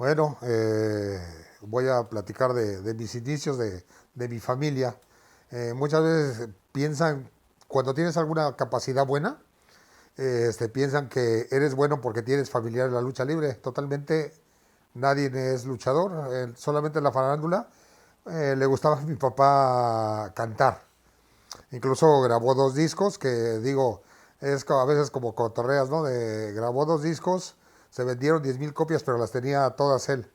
Bueno, voy a platicar de mis inicios, de mi familia. Muchas veces piensan, cuando tienes alguna capacidad buena, piensan que eres bueno porque tienes familiar en la lucha libre. Totalmente nadie es luchador, solamente en la farándula. Le gustaba a mi papá cantar. Incluso grabó dos discos que digo, a veces como cotorreas, ¿no? Grabó dos discos, se vendieron 10,000 copias, pero las tenía todas él.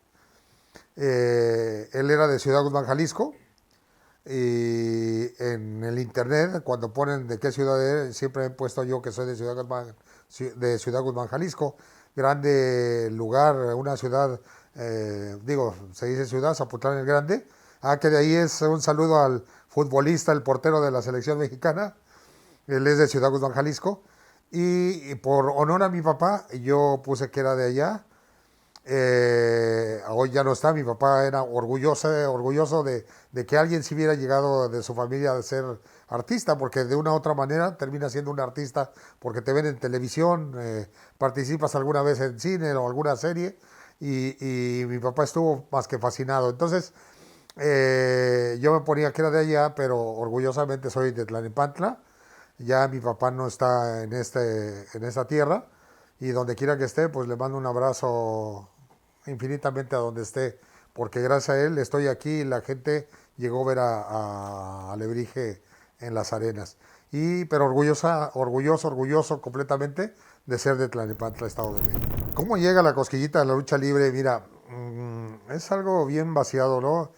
Él era de Ciudad Guzmán, Jalisco, y en el internet, cuando ponen de qué ciudad es, siempre he puesto yo que soy de Ciudad Guzmán, Jalisco. Grande lugar, una ciudad, se dice ciudad, Zapotlán el Grande. Que de ahí es un saludo al futbolista, el portero de la selección mexicana. Él es de Ciudad Guzmán, Jalisco. Y por honor a mi papá, yo puse que era de allá. Hoy ya no está, mi papá era orgulloso de que alguien si hubiera llegado de su familia a ser artista, porque de una u otra manera termina siendo un artista, porque te ven en televisión, participas alguna vez en cine o alguna serie, y mi papá estuvo más que fascinado. Entonces, yo me ponía que era de allá, pero orgullosamente soy de Tlalnepantla. Ya mi papá no está en esta tierra, y donde quiera que esté, pues le mando un abrazo infinitamente a donde esté, porque gracias a él estoy aquí y la gente llegó a ver a Alebrije en las arenas. Pero orgulloso completamente de ser de Tlalnepantla, Estado de México. ¿Cómo llega la cosquillita de la lucha libre? Mira, es algo bien vaciado, ¿no?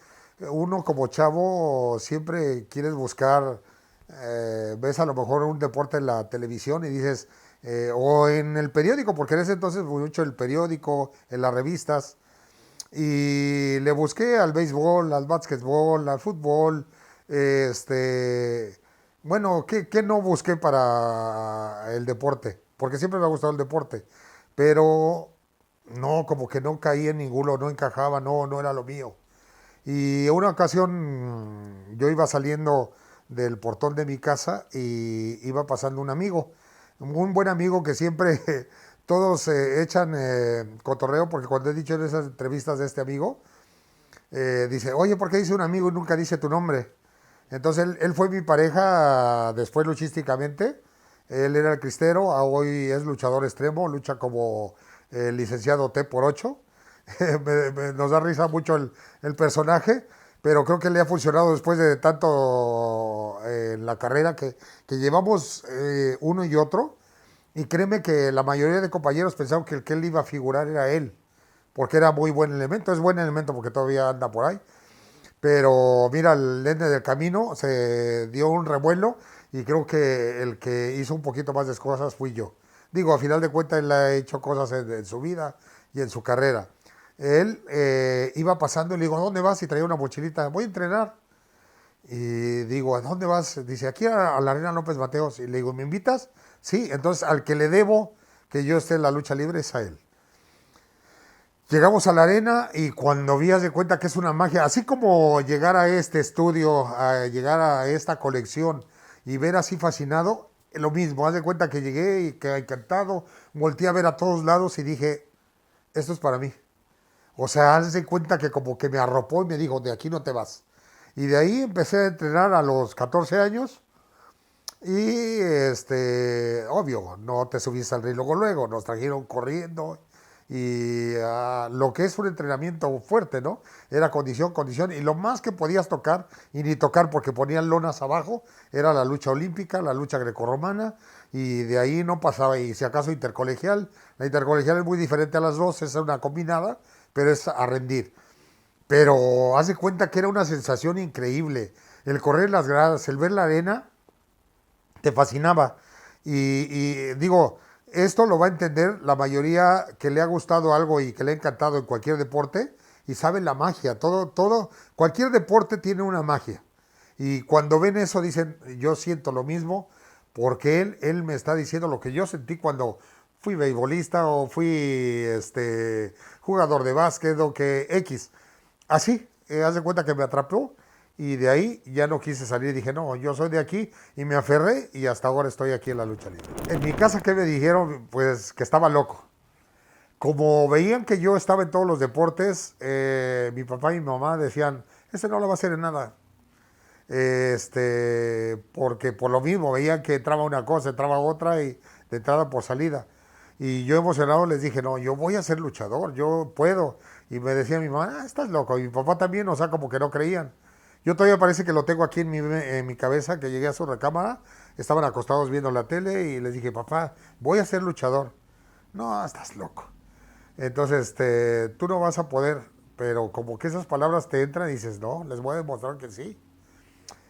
Uno como chavo siempre quieres buscar, ves a lo mejor un deporte en la televisión y dices, o en el periódico, porque en ese entonces mucho el periódico, en las revistas, y le busqué al béisbol, al básquetbol, al fútbol, bueno, ¿qué no busqué para el deporte? Porque siempre me ha gustado el deporte, pero no, como que no caí en ninguno, no encajaba, no era lo mío. Y una ocasión yo iba saliendo del portón de mi casa y iba pasando un amigo, un buen amigo que siempre todos echan cotorreo, porque cuando he dicho en esas entrevistas de este amigo, dice, oye, ¿por qué dice un amigo y nunca dice tu nombre? Entonces él fue mi pareja después luchísticamente. Él era el cristero, hoy es luchador extremo, lucha como licenciado T por 8. Nos da risa mucho el personaje, pero creo que le ha funcionado después de tanto en la carrera que llevamos uno y otro. Y créeme que la mayoría de compañeros pensaron que el que él iba a figurar era él, porque era muy buen elemento. Es buen elemento porque todavía anda por ahí. Pero mira, el nene del camino se dio un revuelo y creo que el que hizo un poquito más de cosas fui yo. Digo, a final de cuentas él ha hecho cosas en su vida y en su carrera. Él iba pasando y le digo, ¿a dónde vas? Y traía una mochilita, voy a entrenar. Y digo, ¿a dónde vas? Dice, aquí a la Arena López Mateos. Y le digo, ¿me invitas? Sí, entonces al que le debo que yo esté en la lucha libre es a él. Llegamos a la arena y cuando vi, haz de cuenta que es una magia, así como llegar a este estudio, a llegar a esta colección y ver así fascinado, lo mismo, haz de cuenta que llegué y que encantado, volteé a ver a todos lados y dije, esto es para mí. O sea, haz de cuenta que como que me arropó y me dijo, de aquí no te vas. Y de ahí empecé a entrenar a los 14 años y obvio, no te subiste al ring luego, nos trajeron corriendo y lo que es un entrenamiento fuerte, ¿no? Era condición, y lo más que podías tocar, y ni tocar porque ponían lonas abajo, era la lucha olímpica, la lucha grecorromana, y de ahí no pasaba, y si acaso intercolegial, la intercolegial es muy diferente a las dos, es una combinada, pero es a rendir. Pero haz de cuenta que era una sensación increíble, el correr las gradas, el ver la arena, te fascinaba. Digo, esto lo va a entender la mayoría que le ha gustado algo y que le ha encantado en cualquier deporte y saben la magia. Cualquier deporte tiene una magia. Y cuando ven eso dicen, yo siento lo mismo, porque él me está diciendo lo que yo sentí cuando fui beisbolista o fui jugador de básquet o que X. Así, haz de cuenta que me atrapó y de ahí ya no quise salir. Dije, no, yo soy de aquí y me aferré y hasta ahora estoy aquí en la lucha libre. En mi casa, ¿qué me dijeron? Pues que estaba loco. como veían que yo estaba en todos los deportes, mi papá y mi mamá decían, este no lo va a hacer en nada. Porque por lo mismo veían que entraba una cosa, entraba otra y de entrada por salida. Y yo emocionado les dije, no, yo voy a ser luchador, yo puedo. Y me decía mi mamá, ah, estás loco. Y mi papá también, o sea, como que no creían. Yo todavía parece que lo tengo aquí en mi cabeza, que llegué a su recámara, estaban acostados viendo la tele y les dije, papá, voy a ser luchador. No, estás loco. Entonces, tú no vas a poder, pero como que esas palabras te entran y dices, no, les voy a demostrar que sí.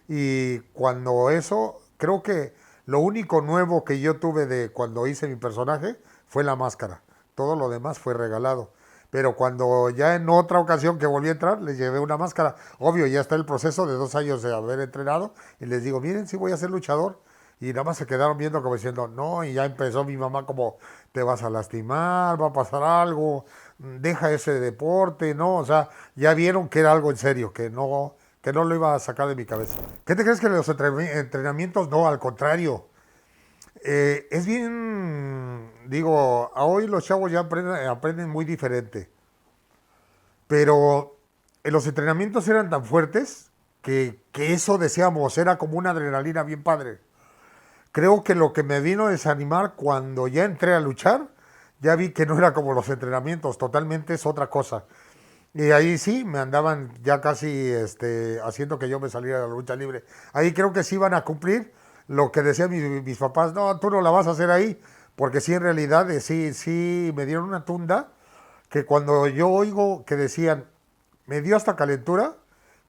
Y cuando eso, creo que lo único nuevo que yo tuve de cuando hice mi personaje fue la máscara. Todo lo demás fue regalado. Pero cuando ya en otra ocasión que volví a entrar, les llevé una máscara. Obvio, ya está el proceso de 2 años de haber entrenado. Y les digo, miren, sí voy a ser luchador. Y nada más se quedaron viendo como diciendo, no, y ya empezó mi mamá como, te vas a lastimar, va a pasar algo, deja ese deporte, ¿no? O sea, ya vieron que era algo en serio, que no lo iba a sacar de mi cabeza. ¿Qué te crees que los entrenamientos no? Al contrario. Es bien, digo, a hoy los chavos ya aprenden muy diferente, pero los entrenamientos eran tan fuertes que eso decíamos, era como una adrenalina bien padre. Creo que lo que me vino a desanimar cuando ya entré a luchar, ya vi que no era como los entrenamientos, totalmente es otra cosa. Y ahí sí, me andaban ya casi haciendo que yo me saliera de la lucha libre. Ahí creo que sí iban a cumplir lo que decían mis papás, no, tú no la vas a hacer ahí, porque sí, en realidad, sí, me dieron una tunda que cuando yo oigo que decían, me dio hasta calentura,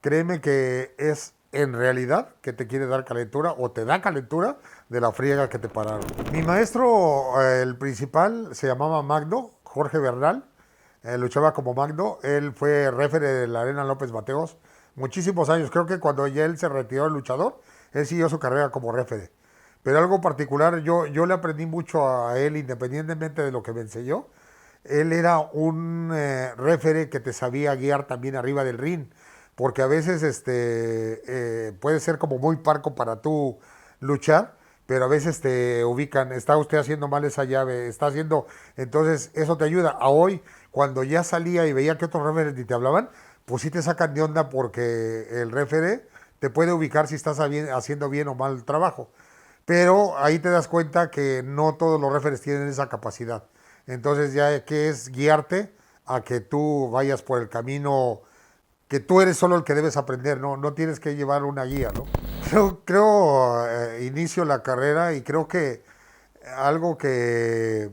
créeme que es en realidad que te quiere dar calentura o te da calentura de la friega que te pararon. Mi maestro, el principal, se llamaba Magno, Jorge Bernal, luchaba como Magno, él fue referee de la Arena López Mateos muchísimos años, creo que cuando ya él se retiró de luchador, él siguió su carrera como referee. Pero algo particular, yo le aprendí mucho a él, independientemente de lo que me enseñó. Él era un referee que te sabía guiar también arriba del ring, porque a veces puede ser como muy parco para tú luchar, pero a veces te ubican, está usted haciendo mal esa llave, está haciendo, entonces eso te ayuda. A hoy, cuando ya salía y veía que otros referees ni te hablaban, pues sí te sacan de onda porque el referee te puede ubicar si estás haciendo bien o mal el trabajo. Pero ahí te das cuenta que no todos los referees tienen esa capacidad. Entonces ya que es guiarte a que tú vayas por el camino que tú eres solo el que debes aprender, no tienes que llevar una guía, ¿no? Inicio la carrera y creo que algo que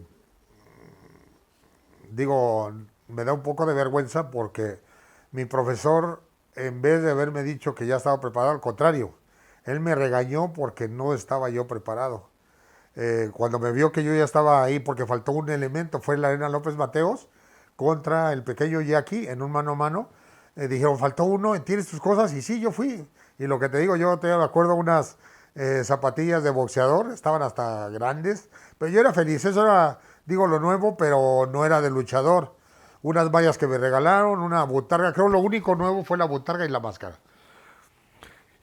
digo, me da un poco de vergüenza porque mi profesor, en vez de haberme dicho que ya estaba preparado, al contrario, él me regañó porque no estaba yo preparado. Cuando me vio que yo ya estaba ahí porque faltó un elemento, fue en la Arena López Mateos contra el pequeño Jackie en un mano a mano. Dijeron, faltó uno, ¿tienes tus cosas? Y sí, yo fui. Y lo que te digo, yo te acuerdo unas zapatillas de boxeador, estaban hasta grandes, pero yo era feliz, eso era, digo, lo nuevo, pero no era de luchador. Unas vallas que me regalaron, una botarga, creo lo único nuevo fue la botarga y la máscara.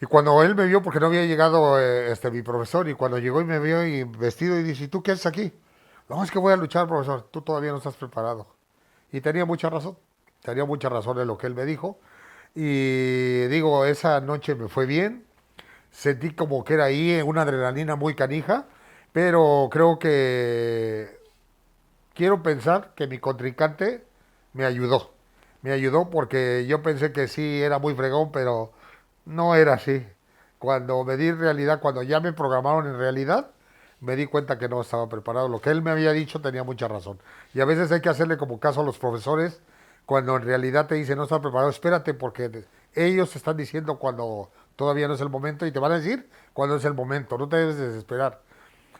Y cuando él me vio, porque no había llegado mi profesor, y cuando llegó y me vio y vestido y dice, ¿y tú qué haces aquí? No, es que voy a luchar, profesor, tú todavía no estás preparado. Y tenía mucha razón en lo que él me dijo. Y digo, esa noche me fue bien, sentí como que era ahí una adrenalina muy canija, pero creo que quiero pensar que mi contrincante me ayudó. Me ayudó porque yo pensé que sí era muy fregón, pero no era así. Cuando me di realidad, cuando ya me programaron en realidad, me di cuenta que no estaba preparado. Lo que él me había dicho tenía mucha razón. Y a veces hay que hacerle como caso a los profesores cuando en realidad te dicen no está preparado. Espérate porque ellos te están diciendo cuando todavía no es el momento y te van a decir cuando es el momento. No te debes desesperar.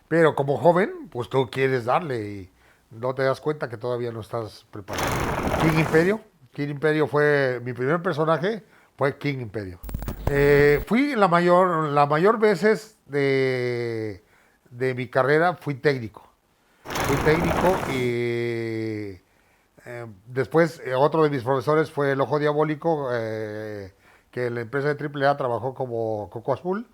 Pero como joven, pues tú quieres darle y no te das cuenta que todavía no estás preparado. King Imperio. King Imperio fue mi primer personaje, fue King Imperio. Fui la mayor veces de mi carrera fui técnico. Fui técnico y después otro de mis profesores fue el Ojo Diabólico, que en la empresa de AAA trabajó como Coco Azul.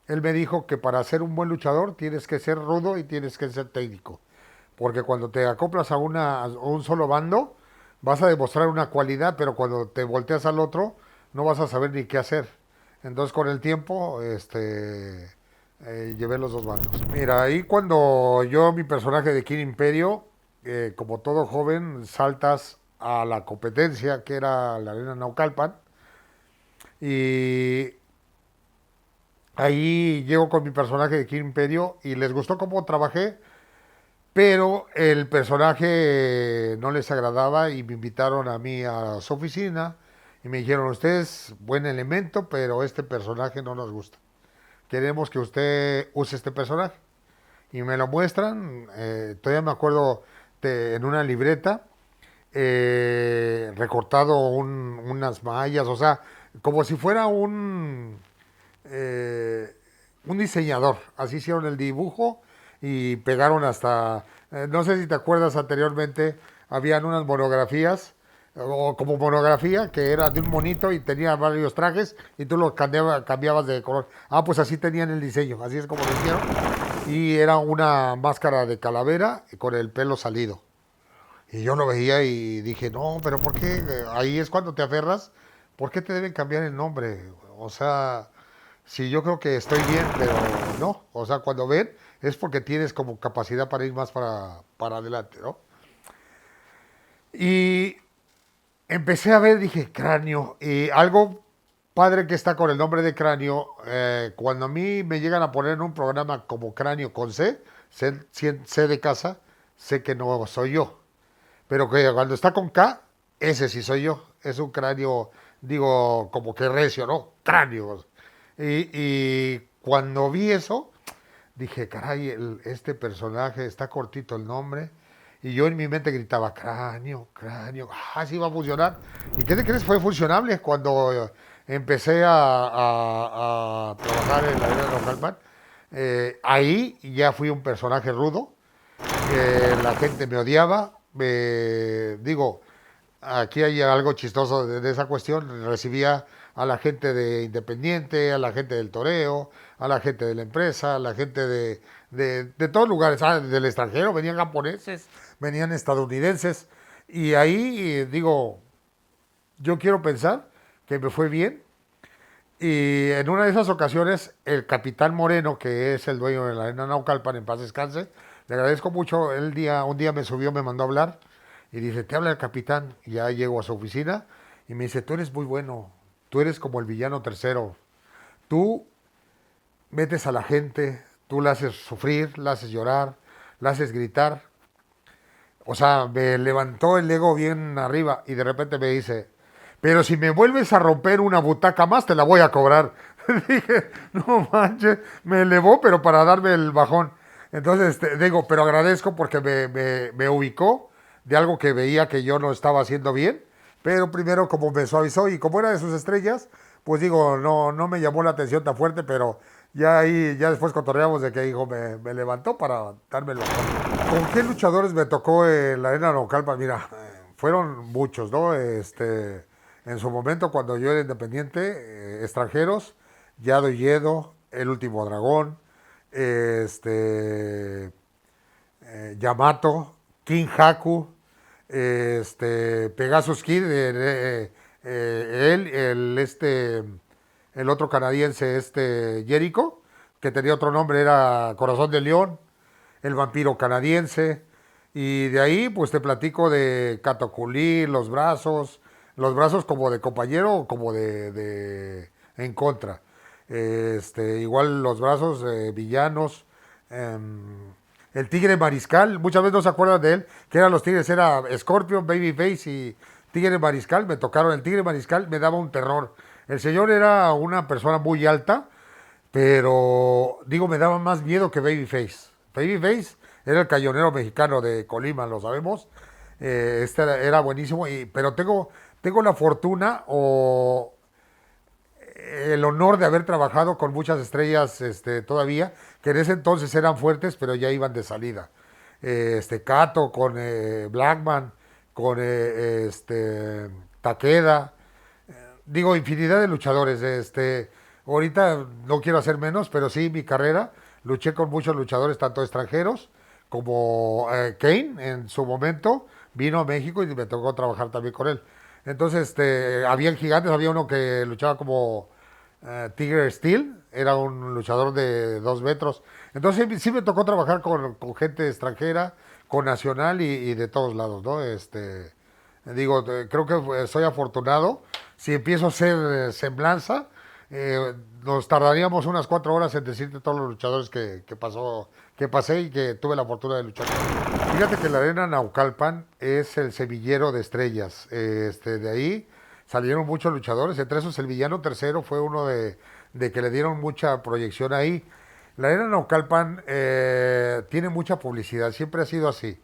Él me dijo que para ser un buen luchador tienes que ser rudo y tienes que ser técnico. porque cuando te acoplas a un solo bando, vas a demostrar una cualidad, pero cuando te volteas al otro, no vas a saber ni qué hacer. Entonces con el tiempo, llevé los dos bandos. Mira, ahí cuando yo, mi personaje de King Imperio, como todo joven, saltas a la competencia, que era la Arena Naucalpan, y ahí llego con mi personaje de King Imperio, y les gustó cómo trabajé, pero el personaje no les agradaba y me invitaron a mí a su oficina y me dijeron, usted es buen elemento, pero este personaje no nos gusta. Queremos que usted use este personaje. Y me lo muestran, todavía me acuerdo en una libreta, recortado unas mallas, o sea, como si fuera eh, un diseñador. Así hicieron el dibujo y pegaron hasta, no sé si te acuerdas anteriormente, habían unas monografías, o como monografía, que era de un monito y tenía varios trajes y tú lo cambiabas de color. Ah, pues así tenían el diseño, así es como lo hicieron. Y era una máscara de calavera con el pelo salido. Y yo lo veía y dije, no, pero ¿por qué? Ahí es cuando te aferras. ¿Por qué te deben cambiar el nombre? O sea, sí, yo creo que estoy bien, pero no. O sea, cuando ven es porque tienes como capacidad para ir más para adelante, ¿no? Y empecé a ver, dije, Cráneo. Y algo padre que está con el nombre de Cráneo, cuando a mí me llegan a poner en un programa como Cráneo con C de casa, sé que no soy yo. Pero que cuando está con K, ese sí soy yo. Es un cráneo, digo, como que recio, ¿no? Cráneo. Y cuando vi eso, dije, caray, este personaje está cortito el nombre. Y yo en mi mente gritaba, cráneo, cráneo, sí va a funcionar. ¿Y qué te crees? Fue funcionable cuando empecé a trabajar en la arena de Ocalpan. Ahí ya fui un personaje rudo, la gente me odiaba. Digo, aquí hay algo chistoso de esa cuestión. Recibía a la gente de Independiente, a la gente del Toreo, a la gente de la empresa, a la gente de todos lugares, del extranjero. Venían japoneses, venían estadounidenses. Y ahí, digo, yo quiero pensar que me fue bien. Y en una de esas ocasiones, el capitán Moreno, que es el dueño de la arena Naucalpan, en paz descanse, le agradezco mucho. Un día me subió, me mandó a hablar y dice, te habla el capitán. Y ya llego a su oficina y me dice, tú eres muy bueno, tú eres como el villano tercero. Tú metes a la gente, tú la haces sufrir, la haces llorar, la haces gritar. O sea, me levantó el ego bien arriba y de repente me dice, pero si me vuelves a romper una butaca más, te la voy a cobrar. Dije, no manches, me elevó, pero para darme el bajón. Entonces, digo, pero agradezco porque me ubicó de algo que veía que yo no estaba haciendo bien. Pero primero, como me suavizó y como era de sus estrellas, pues digo, no me llamó la atención tan fuerte, pero ya ahí, ya después cotorreamos de que hijo me levantó para darme el bajón. ¿Con qué luchadores me tocó en la arena local? Pues mira, fueron muchos, ¿no? En su momento, cuando yo era independiente, extranjeros, Yado Yedo, El Último Dragón, este, Yamato, King Haku, Pegasus Kid, el otro canadiense, Jericho, que tenía otro nombre, era Corazón de León, el vampiro canadiense, y de ahí pues te platico de Catoculí, los brazos como de compañero o como en contra. Igual los brazos villanos, el tigre mariscal, muchas veces no se acuerdan de él, que eran los tigres, era Scorpion, Babyface y tigre mariscal, me tocaron el tigre mariscal, me daba un terror. El señor era una persona muy alta, pero digo, me daba más miedo que Babyface. Babyface era el cañonero mexicano de Colima, lo sabemos. Era buenísimo, pero tengo la fortuna o el honor de haber trabajado con muchas estrellas todavía, que en ese entonces eran fuertes, pero ya iban de salida. Kato con Blackman, con Takeda, digo, infinidad de luchadores. Ahorita no quiero hacer menos, pero sí, mi carrera, luché con muchos luchadores, tanto extranjeros como Kane en su momento vino a México y me tocó trabajar también con él. Entonces, habían gigantes, había uno que luchaba como Tiger Steel, era un luchador de 2 metros. Entonces sí me tocó trabajar con gente extranjera, con nacional y de todos lados, ¿no? Digo, creo que soy afortunado. Si empiezo a hacer semblanza, nos tardaríamos unas 4 horas en decirte todos los luchadores que pasé y que tuve la fortuna de luchar. Fíjate que la Arena Naucalpan es el semillero de estrellas. De ahí salieron muchos luchadores, entre esos el villano tercero fue uno de que le dieron mucha proyección ahí. La Arena Naucalpan tiene mucha publicidad, siempre ha sido así.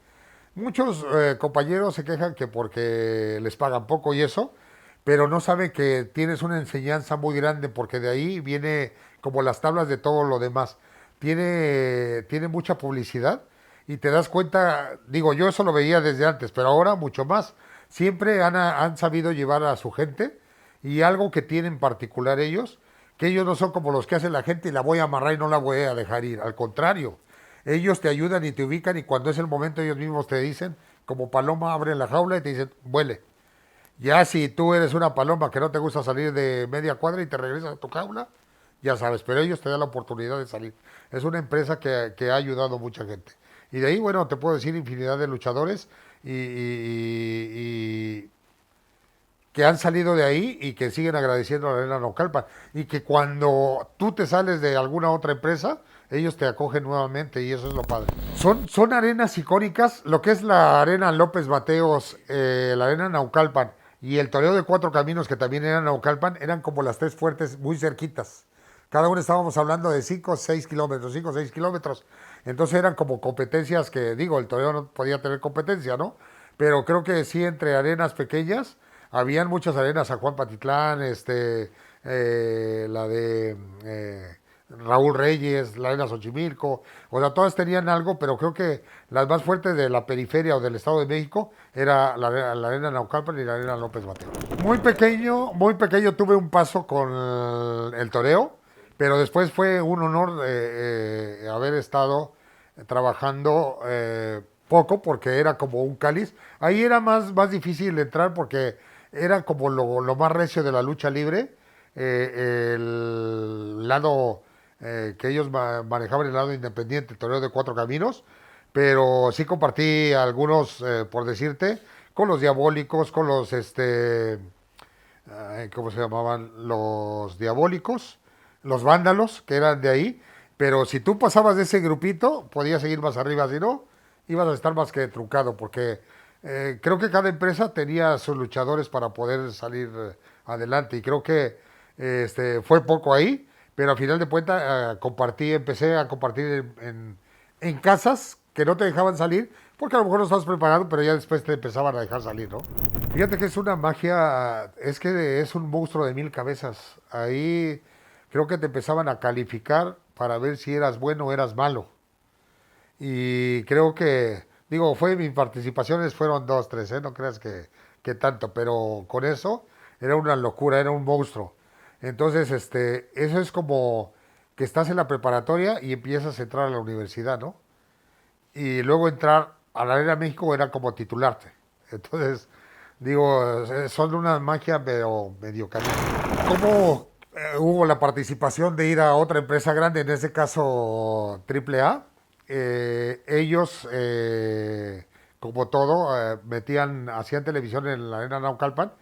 Muchos compañeros se quejan que porque les pagan poco y eso, pero no saben que tienes una enseñanza muy grande porque de ahí viene como las tablas de todo lo demás. Tiene mucha publicidad y te das cuenta, digo, yo eso lo veía desde antes, pero ahora mucho más. Siempre han sabido llevar a su gente y algo que tienen particular ellos, que ellos no son como los que hace la gente y la voy a amarrar y no la voy a dejar ir. Al contrario, ellos te ayudan y te ubican y cuando es el momento ellos mismos te dicen, como paloma, abren la jaula y te dicen, vuele. Ya si tú eres una paloma que no te gusta salir de media cuadra y te regresas a tu jaula, ya sabes, pero ellos te dan la oportunidad de salir. Es una empresa que ha ayudado a mucha gente. Y de ahí, bueno, te puedo decir infinidad de luchadores y que han salido de ahí y que siguen agradeciendo a la Arena Naucalpan. Y que cuando tú te sales de alguna otra empresa, ellos te acogen nuevamente y eso es lo padre. Son arenas icónicas, lo que es la Arena López Mateos, la Arena Naucalpan y el Toreo de Cuatro Caminos, que también eran Naucalpan, eran como las tres fuertes muy cerquitas. Cada uno estábamos hablando de 5 o 6 kilómetros, 5 o 6 kilómetros. Entonces eran como competencias que, digo, el toreo no podía tener competencia, ¿no? Pero creo que sí, entre arenas pequeñas, habían muchas arenas, San Juan Patitlán, la de Raúl Reyes, la arena Xochimilco, o sea, todas tenían algo, pero creo que las más fuertes de la periferia o del Estado de México era la arena Naucalpan y la arena López Mateos. Muy pequeño tuve un paso con el toreo, pero después fue un honor haber estado trabajando poco porque era como un cáliz. Ahí era más difícil entrar porque era como lo más recio de la lucha libre. El lado que ellos manejaban, el lado independiente, el torneo de Cuatro Caminos, pero sí compartí algunos, por decirte, con los diabólicos, con los, ¿cómo se llamaban? Los diabólicos, los vándalos, que eran de ahí, pero si tú pasabas de ese grupito, podías seguir más arriba, si no, ibas a estar más que truncado, porque creo que cada empresa tenía sus luchadores para poder salir adelante, y creo que fue poco ahí, pero al final de cuentas empecé a compartir en casas que no te dejaban salir, porque a lo mejor no estabas preparado, pero ya después te empezaban a dejar salir, ¿no? Fíjate que es una magia, es que es un monstruo de 1000 cabezas. Ahí creo que te empezaban a calificar para ver si eras bueno o eras malo. Y creo que, digo, mis participaciones fueron dos, tres, ¿eh? No creas que tanto, pero con eso era una locura, era un monstruo. Entonces, eso es como que estás en la preparatoria y empiezas a entrar a la universidad, ¿no? Y luego entrar a la Arena México era como titularte. Entonces, digo, son una magia pero medio canina. ¿Cómo hubo la participación de ir a otra empresa grande, en este caso AAA? Ellos, como todo, hacían televisión en la Arena Naucalpan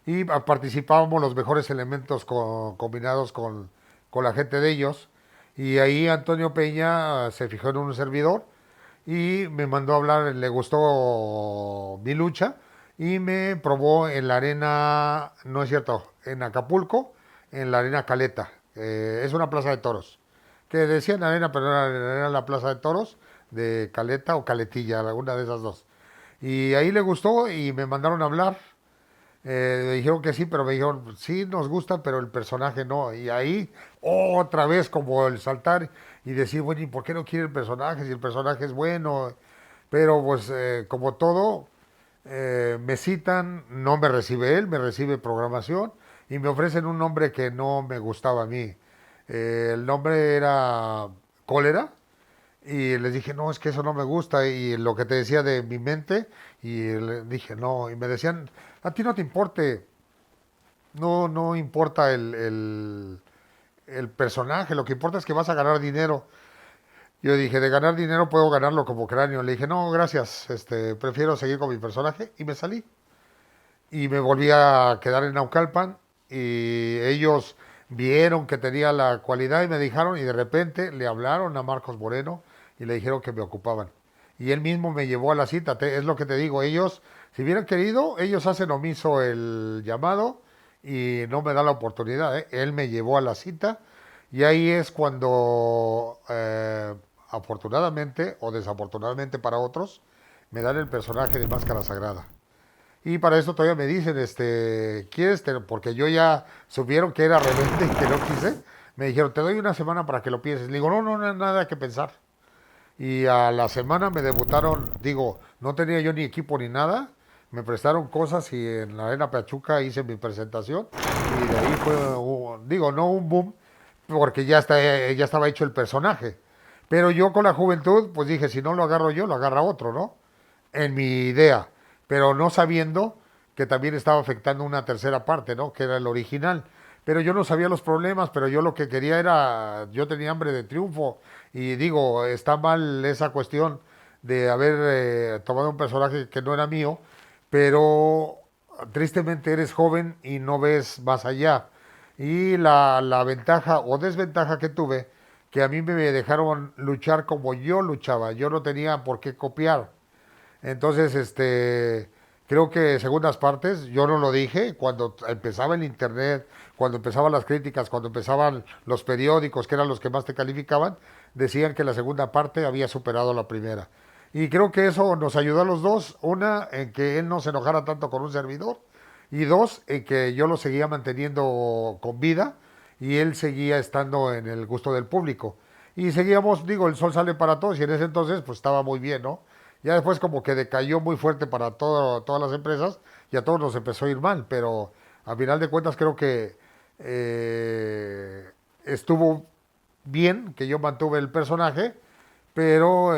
y participábamos los mejores elementos combinados con la gente de ellos. Y ahí Antonio Peña se fijó en un servidor y me mandó a hablar, le gustó mi lucha y me probó en la arena, no es cierto, en Acapulco, en la arena Caleta. Es una plaza de toros, que decían arena, pero era la plaza de toros de Caleta o Caletilla, alguna de esas dos. Y ahí le gustó y me mandaron a hablar. Me dijeron que sí, pero me dijeron, sí, nos gusta, pero el personaje no. Y ahí, otra vez, como el saltar y decir, bueno, ¿y por qué no quiere el personaje? Si el personaje es bueno. Pero, pues, como todo, me citan, no me recibe él, me recibe programación y me ofrecen un nombre que no me gustaba a mí. El nombre era Cólera Y les dije, no, es que eso no me gusta. Y lo que te decía de mi mente, y le dije, no. Y me decían, a ti no te importe, no importa el personaje, lo que importa es que vas a ganar dinero. Yo dije, de ganar dinero puedo ganarlo como cráneo. Le dije, no, gracias, prefiero seguir con mi personaje. Y me salí. Y me volví a quedar en Naucalpan. Y ellos vieron que tenía la cualidad y me dijeron, y de repente le hablaron a Marcos Moreno y le dijeron que me ocupaban. Y él mismo me llevó a la cita. Es lo que te digo, ellos, si hubieran querido, ellos hacen omiso el llamado y no me da la oportunidad. ¿Eh? Él me llevó a la cita y ahí es cuando, afortunadamente o desafortunadamente para otros, me dan el personaje de Máscara Sagrada. Y para eso todavía me dicen, ¿quieres? Porque yo ya supieron que era rebelde y que no quise. Me dijeron, te doy una semana para que lo pienses. Le digo, no, no, no, nada que pensar. Y a la semana me debutaron, digo, no tenía yo ni equipo ni nada. Me prestaron cosas y en la Arena Pachuca hice mi presentación. Y de ahí fue, digo, no un boom, porque ya estaba hecho el personaje. Pero yo con la juventud, pues dije, si no lo agarro yo, lo agarra otro, ¿no? En mi idea, pero no sabiendo que también estaba afectando una tercera parte, ¿no? Que era el original. Pero yo no sabía los problemas, pero yo lo que quería era, yo tenía hambre de triunfo y digo, está mal esa cuestión de haber tomado un personaje que no era mío, pero tristemente eres joven y no ves más allá. Y la ventaja o desventaja que tuve, que a mí me dejaron luchar como yo luchaba, yo no tenía por qué copiar. Entonces, creo que segundas partes, yo no lo dije, cuando empezaba el internet, cuando empezaban las críticas, cuando empezaban los periódicos, que eran los que más te calificaban, decían que la segunda parte había superado la primera. Y creo que eso nos ayudó a los dos, una, en que él no se enojara tanto con un servidor, y dos, en que yo lo seguía manteniendo con vida y él seguía estando en el gusto del público. Y seguíamos, digo, el sol sale para todos y en ese entonces pues estaba muy bien, ¿no? Ya después como que decayó muy fuerte para todas las empresas y a todos nos empezó a ir mal, pero a final de cuentas creo que estuvo bien que yo mantuve el personaje, pero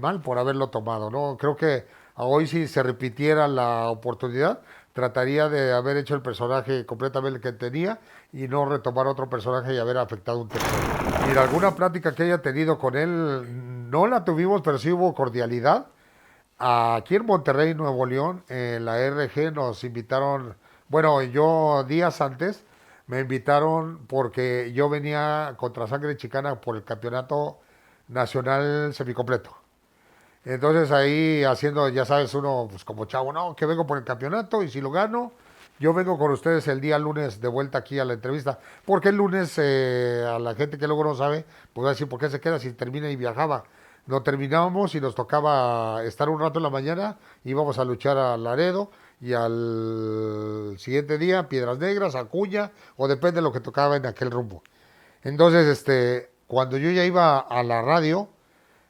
mal por haberlo tomado, ¿no? Creo que hoy si se repitiera la oportunidad, trataría de haber hecho el personaje completamente que tenía y no retomar otro personaje y haber afectado un tercero. Y en alguna plática que haya tenido con él, no la tuvimos, pero sí hubo cordialidad. Aquí en Monterrey, Nuevo León, en la RG nos invitaron, bueno, yo días antes me invitaron porque yo venía contra Sangre Chicana por el campeonato nacional semicompleto. Entonces ahí haciendo, ya sabes, uno pues como chavo, no, que vengo por el campeonato y si lo gano, yo vengo con ustedes el día lunes de vuelta aquí a la entrevista. Porque el lunes a la gente que luego no sabe, pues va a decir, ¿por qué se queda si termina y viajaba? No terminábamos y nos tocaba estar un rato en la mañana, íbamos a luchar a Laredo y al siguiente día Piedras Negras, Acuña o depende de lo que tocaba en aquel rumbo. Entonces, cuando yo ya iba a la radio,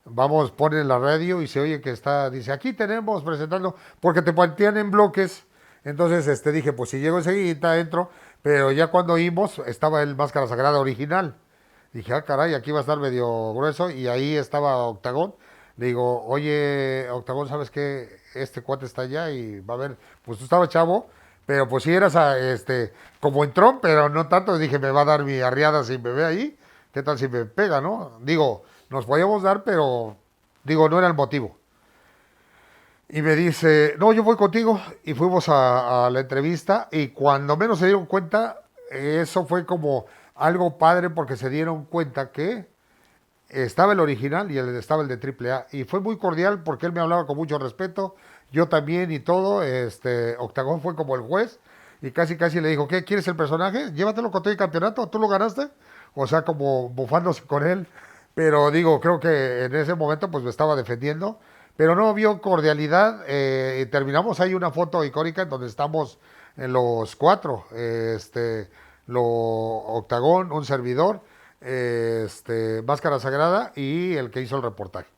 vamos, ponen la radio y se oye que está, dice, aquí tenemos presentando, porque te plantean en bloques. Entonces, dije, pues si llego enseguida, entro, pero ya cuando oímos, estaba el Máscara Sagrada original. Dije, ah, caray, aquí va a estar medio grueso, y ahí estaba Octagón. Le digo, oye, Octagón, ¿sabes qué? Este cuate está allá y va a ver, pues tú estabas chavo, pero pues si eras, como entró, pero no tanto, dije, me va a dar mi arriada si me ve ahí, ¿qué tal si me pega, no? Digo, nos podíamos dar, pero digo, no era el motivo. Y me dice, no, yo voy contigo. Y fuimos a la entrevista y cuando menos se dieron cuenta, eso fue como algo padre porque se dieron cuenta que estaba el original y estaba el de Triple A. Y fue muy cordial porque él me hablaba con mucho respeto, yo también y todo. Octagón fue como el juez y casi casi le dijo, ¿qué? ¿Quieres el personaje? Llévatelo con todo el campeonato, ¿tú lo ganaste? O sea, como bufándose con él. Pero digo, creo que en ese momento pues me estaba defendiendo. Pero no vio cordialidad. Y terminamos ahí una foto icónica en donde estamos en los cuatro. Lo Octagón, un servidor, Máscara Sagrada y el que hizo el reportaje.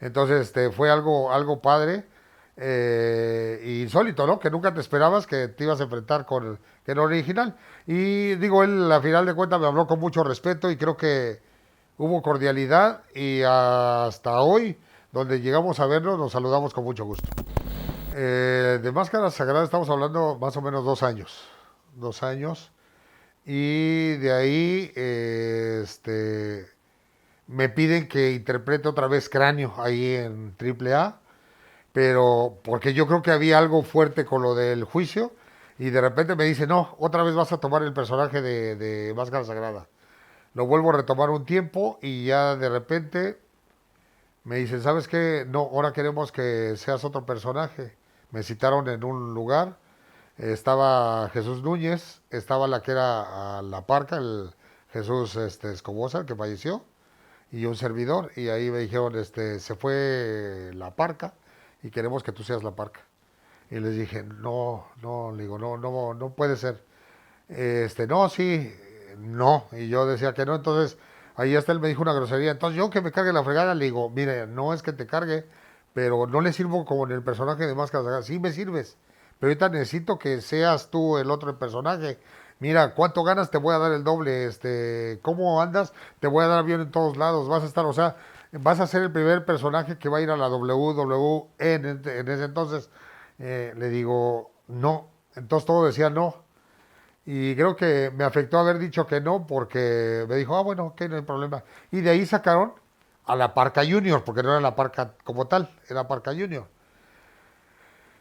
Entonces, fue algo padre, insólito, ¿no? Que nunca te esperabas que te ibas a enfrentar con el original. Y digo, él a final de cuentas me habló con mucho respeto y creo que hubo cordialidad y hasta hoy, donde llegamos a vernos, nos saludamos con mucho gusto. De Máscara Sagrada estamos hablando más o menos 2 años. 2 años. Y de ahí me piden que interprete otra vez Cráneo ahí en AAA, pero porque yo creo que había algo fuerte con lo del juicio y de repente me dice, no, otra vez vas a tomar el personaje de Máscara Sagrada. Lo vuelvo a retomar un tiempo y ya de repente me dicen, ¿sabes qué? No, ahora queremos que seas otro personaje. Me citaron en un lugar, estaba Jesús Núñez, estaba la que era la parca, el Jesús Escobosa, el que falleció, y un servidor, y ahí me dijeron, se fue la parca y queremos que tú seas la parca. Y les dije, no, no, le digo, no, no, no puede ser. No, sí, no. Y yo decía que no, entonces ahí hasta él me dijo una grosería. Entonces yo que me cargue la fregada, le digo, mire, no es que te cargue, pero no le sirvo como en el personaje de Máscara Sagrada. Sí me sirves, pero ahorita necesito que seas tú el otro personaje. Mira, ¿cuánto ganas? Te voy a dar el doble. ¿Cómo andas? Te voy a dar bien en todos lados. Vas a estar, o sea, vas a ser el primer personaje que va a ir a la WWE en ese entonces. Le digo, no. Entonces todo decía no. Y creo que me afectó haber dicho que no, porque me dijo, bueno, ok, no hay problema. Y de ahí sacaron a la Parca Junior, porque no era la Parca como tal, era Parca Junior.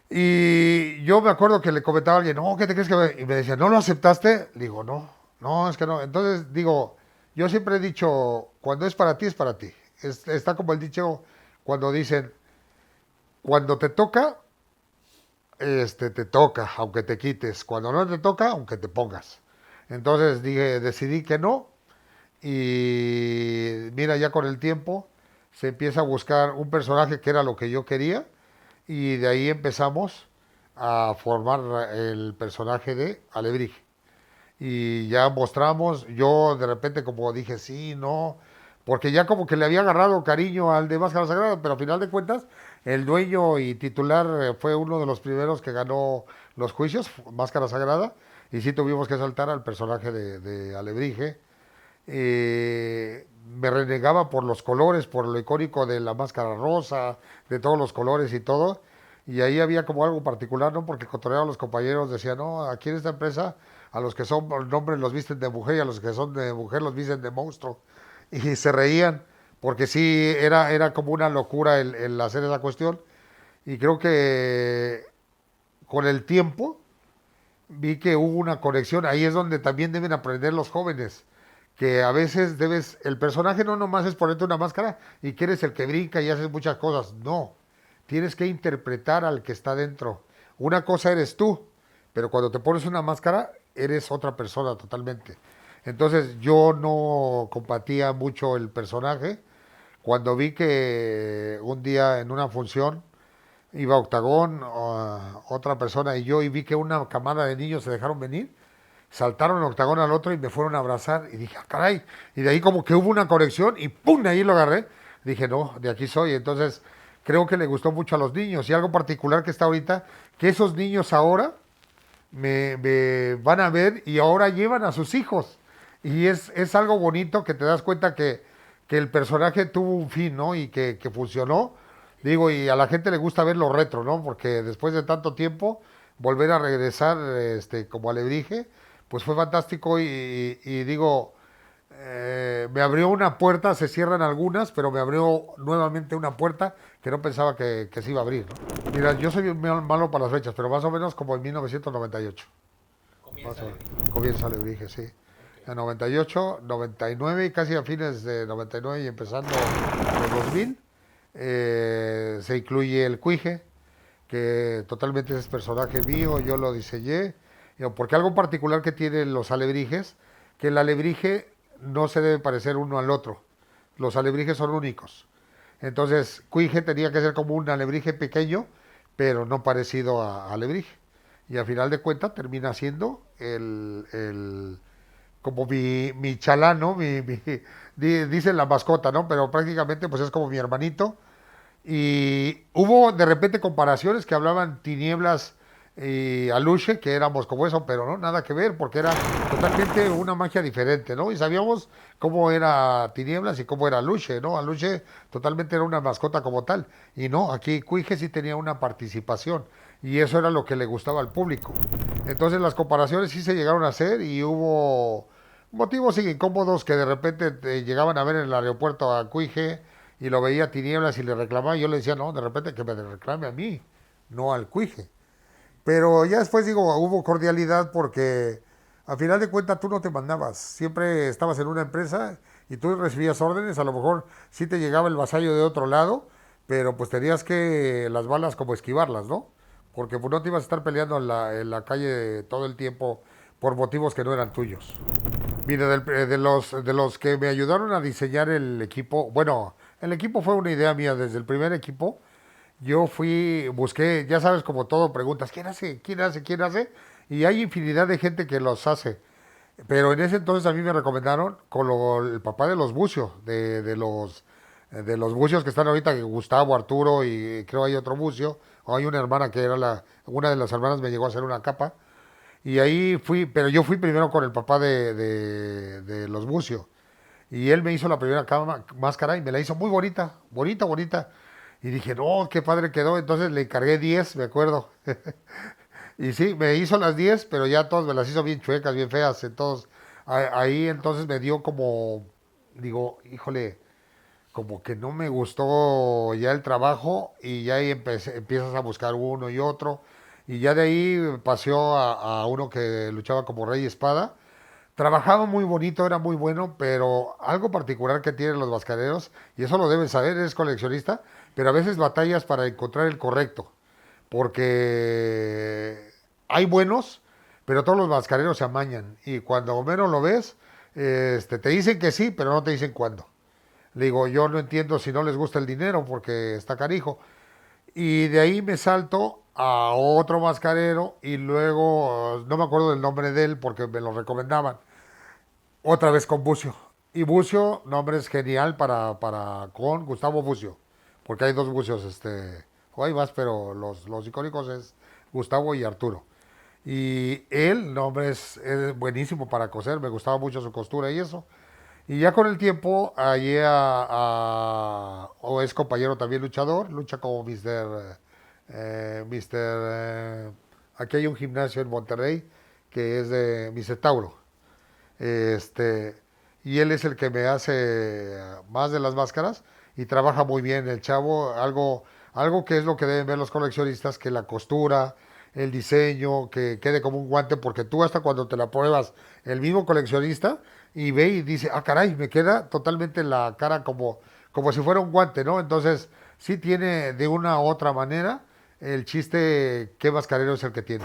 Y yo me acuerdo que le comentaba a alguien, no, ¿qué te crees que...? Y me decía, ¿no lo aceptaste? Le digo, no, no, es que no. Entonces digo, yo siempre he dicho, cuando es para ti, es para ti. Está como el dicho cuando dicen, cuando te toca, te toca, aunque te quites. Cuando no te toca, aunque te pongas. Entonces decidí que no. Y mira, ya con el tiempo se empieza a buscar un personaje que era lo que yo quería. Y de ahí empezamos a formar el personaje de Alebrije. Y ya mostramos, yo de repente como dije, sí, no, porque ya como que le había agarrado cariño al de Máscara Sagrada, pero a final de cuentas, el dueño y titular fue uno de los primeros que ganó los juicios, Máscara Sagrada, y sí tuvimos que saltar al personaje de Alebrije. Me renegaba por los colores, por lo icónico de la máscara rosa, de todos los colores y todo. Y ahí había como algo particular, ¿no? Porque cotorreaban los compañeros, decían, no, aquí en esta empresa, a los que son hombres los visten de mujer y a los que son de mujer los visten de monstruo. Y se reían, porque sí, era como una locura el hacer esa cuestión. Y creo que con el tiempo vi que hubo una conexión. Ahí es donde también deben aprender los jóvenes. Que a veces el personaje no nomás es ponerte una máscara y que eres el que brinca y haces muchas cosas. No, tienes que interpretar al que está dentro. Una cosa eres tú, pero cuando te pones una máscara, eres otra persona totalmente. Entonces yo no compartía mucho el personaje. Cuando vi que un día en una función iba Octagón, otra persona y yo, y vi que una camada de niños se dejaron venir, saltaron el Octagón al otro y me fueron a abrazar y dije, caray, y de ahí como que hubo una conexión y ¡pum! Ahí lo agarré. Dije, no, de aquí soy. Entonces creo que le gustó mucho a los niños y algo particular que está ahorita, que esos niños ahora me van a ver y ahora llevan a sus hijos. Y es algo bonito que te das cuenta que el personaje tuvo un fin, ¿no? Y que funcionó. Digo, y a la gente le gusta ver lo retro, ¿no? Porque después de tanto tiempo, volver a regresar como Alebrije, pues fue fantástico y digo, me abrió una puerta, se cierran algunas, pero me abrió nuevamente una puerta que no pensaba que se iba a abrir, ¿no? Mira, yo soy bien malo para las fechas, pero más o menos como en 1998. Más Comienza o menos. Alebrije. Comienza Alebrije, sí. Ok. En 98, 99 y casi a fines de 99 y empezando los 2000, se incluye el Cuije, que totalmente es personaje mío, yo lo diseñé, porque algo particular que tienen los alebrijes, que el alebrije no se debe parecer uno al otro, los alebrijes son únicos. Entonces, Cuije tenía que ser como un alebrije pequeño, pero no parecido a alebrije. Y al final de cuentas termina siendo como mi chalán, ¿no? Dicen la mascota, ¿no? Pero prácticamente pues es como mi hermanito y hubo de repente comparaciones que hablaban tinieblas y Aluche, que éramos como eso, pero no, nada que ver, porque era totalmente una magia diferente, ¿no? Y sabíamos cómo era Tinieblas y cómo era Aluche, ¿no? Aluche totalmente era una mascota como tal, y no, aquí Cuije sí tenía una participación, y eso era lo que le gustaba al público. Entonces las comparaciones sí se llegaron a hacer y hubo motivos incómodos que de repente te llegaban a ver en el aeropuerto a Cuije y lo veía a Tinieblas y le reclamaba, y yo le decía, no, de repente que me reclame a mí, no al Cuije. Pero ya después digo, hubo cordialidad porque a final de cuentas tú no te mandabas. Siempre estabas en una empresa y tú recibías órdenes. A lo mejor sí te llegaba el vasallo de otro lado, pero pues tenías que las balas como esquivarlas, ¿no? Porque pues no te ibas a estar peleando en la calle todo el tiempo por motivos que no eran tuyos. Mira, de los que me ayudaron a diseñar el equipo, bueno, el equipo fue una idea mía desde el primer equipo. Yo fui, busqué, ya sabes, como todo, preguntas, ¿quién hace? ¿Quién hace? ¿Quién hace? Y hay infinidad de gente que los hace. Pero en ese entonces a mí me recomendaron con el papá de los bucios, de los bucios que están ahorita, que Gustavo, Arturo y creo hay otro bucio, o hay una hermana que era una de las hermanas me llegó a hacer una capa. Y ahí fui, pero yo fui primero con el papá de los bucios. Y él me hizo la primera máscara y me la hizo muy bonita, bonita, bonita. Y dije, no, qué padre quedó. Entonces le encargué 10 me acuerdo. Y sí, me hizo las 10 pero ya todas me las hizo bien chuecas, bien feas. Entonces, ahí entonces me dio como, digo, híjole, como que no me gustó ya el trabajo y ya ahí empiezas a buscar uno y otro. Y ya de ahí paseó a uno que luchaba como rey y espada. Trabajaba muy bonito, era muy bueno, pero algo particular que tienen los mascareros, y eso lo debes saber, eres coleccionista, pero a veces batallas para encontrar el correcto, porque hay buenos, pero todos los mascareros se amañan, y cuando menos lo ves, te dicen que sí, pero no te dicen cuándo. Le digo, yo no entiendo si no les gusta el dinero, porque está carijo. Y de ahí me salto a otro mascarero, y luego, no me acuerdo del nombre de él, porque me lo recomendaban otra vez con Bucio. Y Bucio, nombre es genial con Gustavo Bucio. Porque hay dos Bucios, o hay más, pero los icónicos es Gustavo y Arturo. Y él, nombre es buenísimo para coser, me gustaba mucho su costura y eso. Y ya con el tiempo, allí o es compañero también luchador, lucha como Mister aquí hay un gimnasio en Monterrey que es de Mister Tauro. Este, y él es el que me hace más de las máscaras y trabaja muy bien el chavo, algo que es lo que deben ver los coleccionistas, que la costura, el diseño, que quede como un guante, porque tú hasta cuando te la pruebas, el mismo coleccionista, y ve y dice, ah, caray, me queda totalmente la cara como si fuera un guante, ¿no? Entonces, sí tiene de una u otra manera el chiste qué mascarero es el que tiene.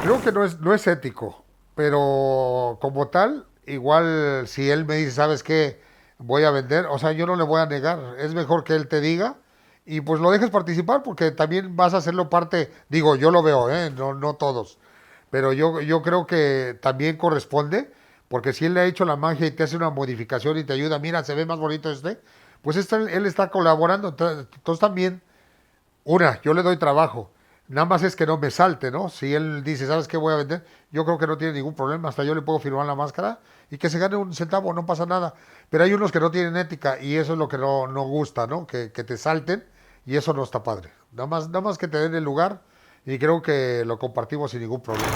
Creo que no es ético, pero como tal, igual si él me dice, ¿sabes qué? Voy a vender, o sea, yo no le voy a negar, es mejor que él te diga y pues lo dejes participar porque también vas a hacerlo parte, digo, yo lo veo, ¿eh? No, no todos, pero yo creo que también corresponde, porque si él le ha hecho la magia y te hace una modificación y te ayuda, mira, se ve más bonito pues él está colaborando, entonces también yo le doy trabajo. Nada más es que no me salte, ¿no? Si él dice, ¿sabes qué voy a vender? Yo creo que no tiene ningún problema. Hasta yo le puedo firmar la máscara y que se gane un centavo, no pasa nada. Pero hay unos que no tienen ética y eso es lo que no gusta, ¿no? Que te salten y eso no está padre. Nada más que te den el lugar y creo que lo compartimos sin ningún problema.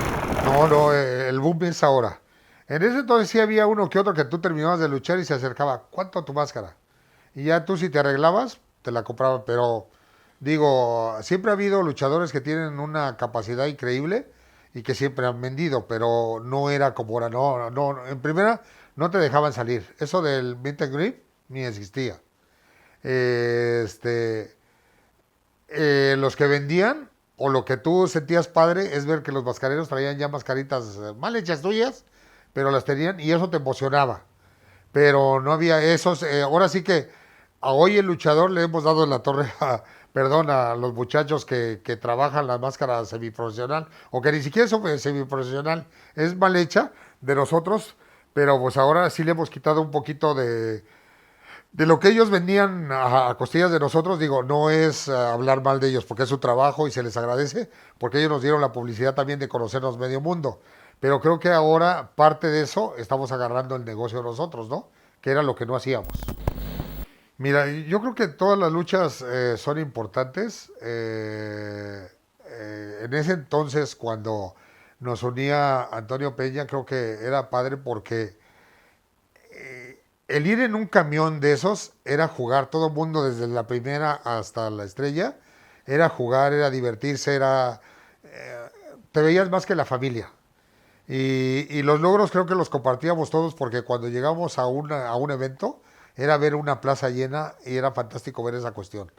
No, el boom es ahora. En ese entonces sí había uno que otro que tú terminabas de luchar y se acercaba, ¿cuánto tu máscara? Y ya tú si te arreglabas, te la compraban, pero digo, siempre ha habido luchadores que tienen una capacidad increíble y que siempre han vendido, pero no era como ahora, no, en primera no te dejaban salir. Eso del meet and greet ni existía. Eh, Este, los que vendían o lo que tú sentías padre es ver que los mascareros traían ya mascaritas mal hechas tuyas, pero las tenían y eso te emocionaba, pero no había esos. Ahora sí que a hoy el luchador le hemos dado en la torre perdón, a los muchachos que trabajan la máscara semiprofesional, o que ni siquiera es semiprofesional, es mal hecha de nosotros, pero pues ahora sí le hemos quitado un poquito de lo que ellos venían a costillas de nosotros, digo, no es hablar mal de ellos, porque es su trabajo y se les agradece, porque ellos nos dieron la publicidad también de conocernos medio mundo. Pero creo que ahora parte de eso estamos agarrando el negocio nosotros, ¿no? Que era lo que no hacíamos. Mira, yo creo que todas las luchas son importantes. En ese entonces, cuando nos unía Antonio Peña, creo que era padre porque el ir en un camión de esos era jugar, todo el mundo desde la primera hasta la estrella, era jugar, era divertirse, te veías más que la familia. Y los logros creo que los compartíamos todos porque cuando llegamos a un evento era ver una plaza llena y era fantástico ver esa cuestión.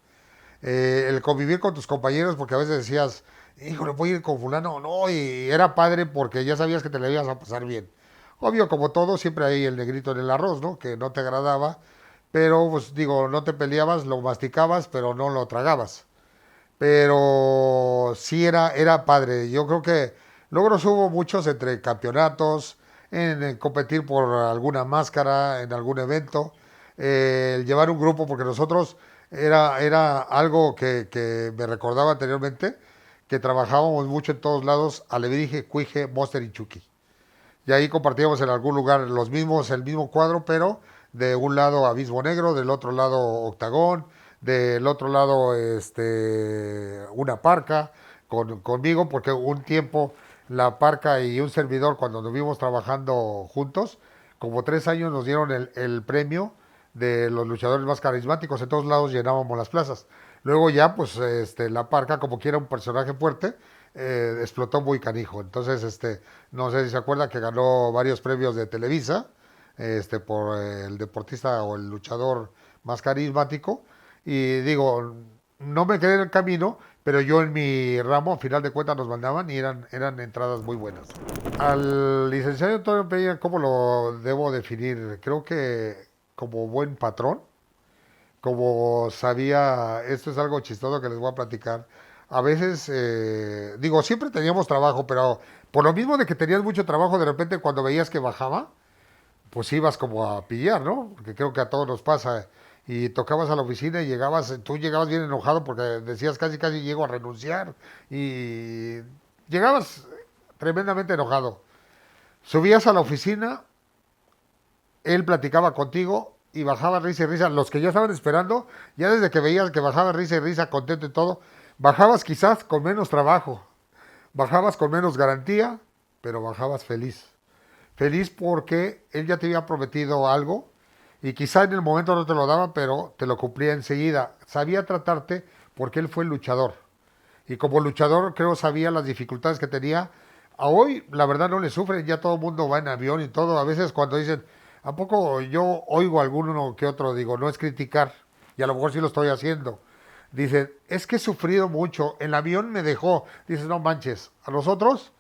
El convivir con tus compañeros porque a veces decías, híjole, voy a ir con fulano, no, y era padre porque ya sabías que te le ibas a pasar bien. Obvio, como todo, siempre hay el negrito en el arroz, ¿no? Que no te agradaba, pero pues digo, no te peleabas, lo masticabas, pero no lo tragabas. Pero sí era padre. Yo creo que logros hubo muchos entre campeonatos, en competir por alguna máscara, en algún evento, el llevar un grupo, porque nosotros era algo que me recordaba anteriormente, que trabajábamos mucho en todos lados, Alebrije, Cuije, Monster y Chucky. Y ahí compartíamos en algún lugar los mismos, el mismo cuadro, pero de un lado Abismo Negro, del otro lado Octagón, del otro lado una parca conmigo, porque un tiempo la parca y un servidor, cuando nos vimos trabajando juntos, como 3 años nos dieron el premio de los luchadores más carismáticos, en todos lados llenábamos las plazas. Luego ya, pues, la parca, como quiera un personaje fuerte, explotó muy canijo. Entonces, no sé si se acuerda que ganó varios premios de Televisa, por el deportista o el luchador más carismático. Y digo, no me quedé en el camino, pero yo en mi ramo, a final de cuentas, nos mandaban y eran entradas muy buenas. Al licenciado Antonio Peña, ¿cómo lo debo definir? Creo que como buen patrón, como sabía, esto es algo chistoso que les voy a platicar. A veces, digo, siempre teníamos trabajo, pero por lo mismo de que tenías mucho trabajo, de repente cuando veías que bajaba, pues ibas como a pillar, ¿no? Porque creo que a todos nos pasa. Y tocabas a la oficina y tú llegabas bien enojado porque decías casi casi llego a renunciar. Y llegabas tremendamente enojado. Subías a la oficina, él platicaba contigo y bajaba risa y risa. Los que ya estaban esperando, ya desde que veías que bajaba risa y risa, contento y todo, bajabas quizás con menos trabajo, bajabas con menos garantía, pero bajabas feliz. Feliz porque él ya te había prometido algo y quizá en el momento no te lo daba, pero te lo cumplía enseguida. Sabía tratarte porque él fue el luchador. Y como luchador creo sabía las dificultades que tenía. A hoy la verdad no le sufren, ya todo el mundo va en avión y todo. A veces cuando dicen, ¿a poco yo oigo a alguno que otro? Digo, no es criticar, y a lo mejor sí lo estoy haciendo. Dicen, es que he sufrido mucho, el avión me dejó. Dices, no manches, a nosotros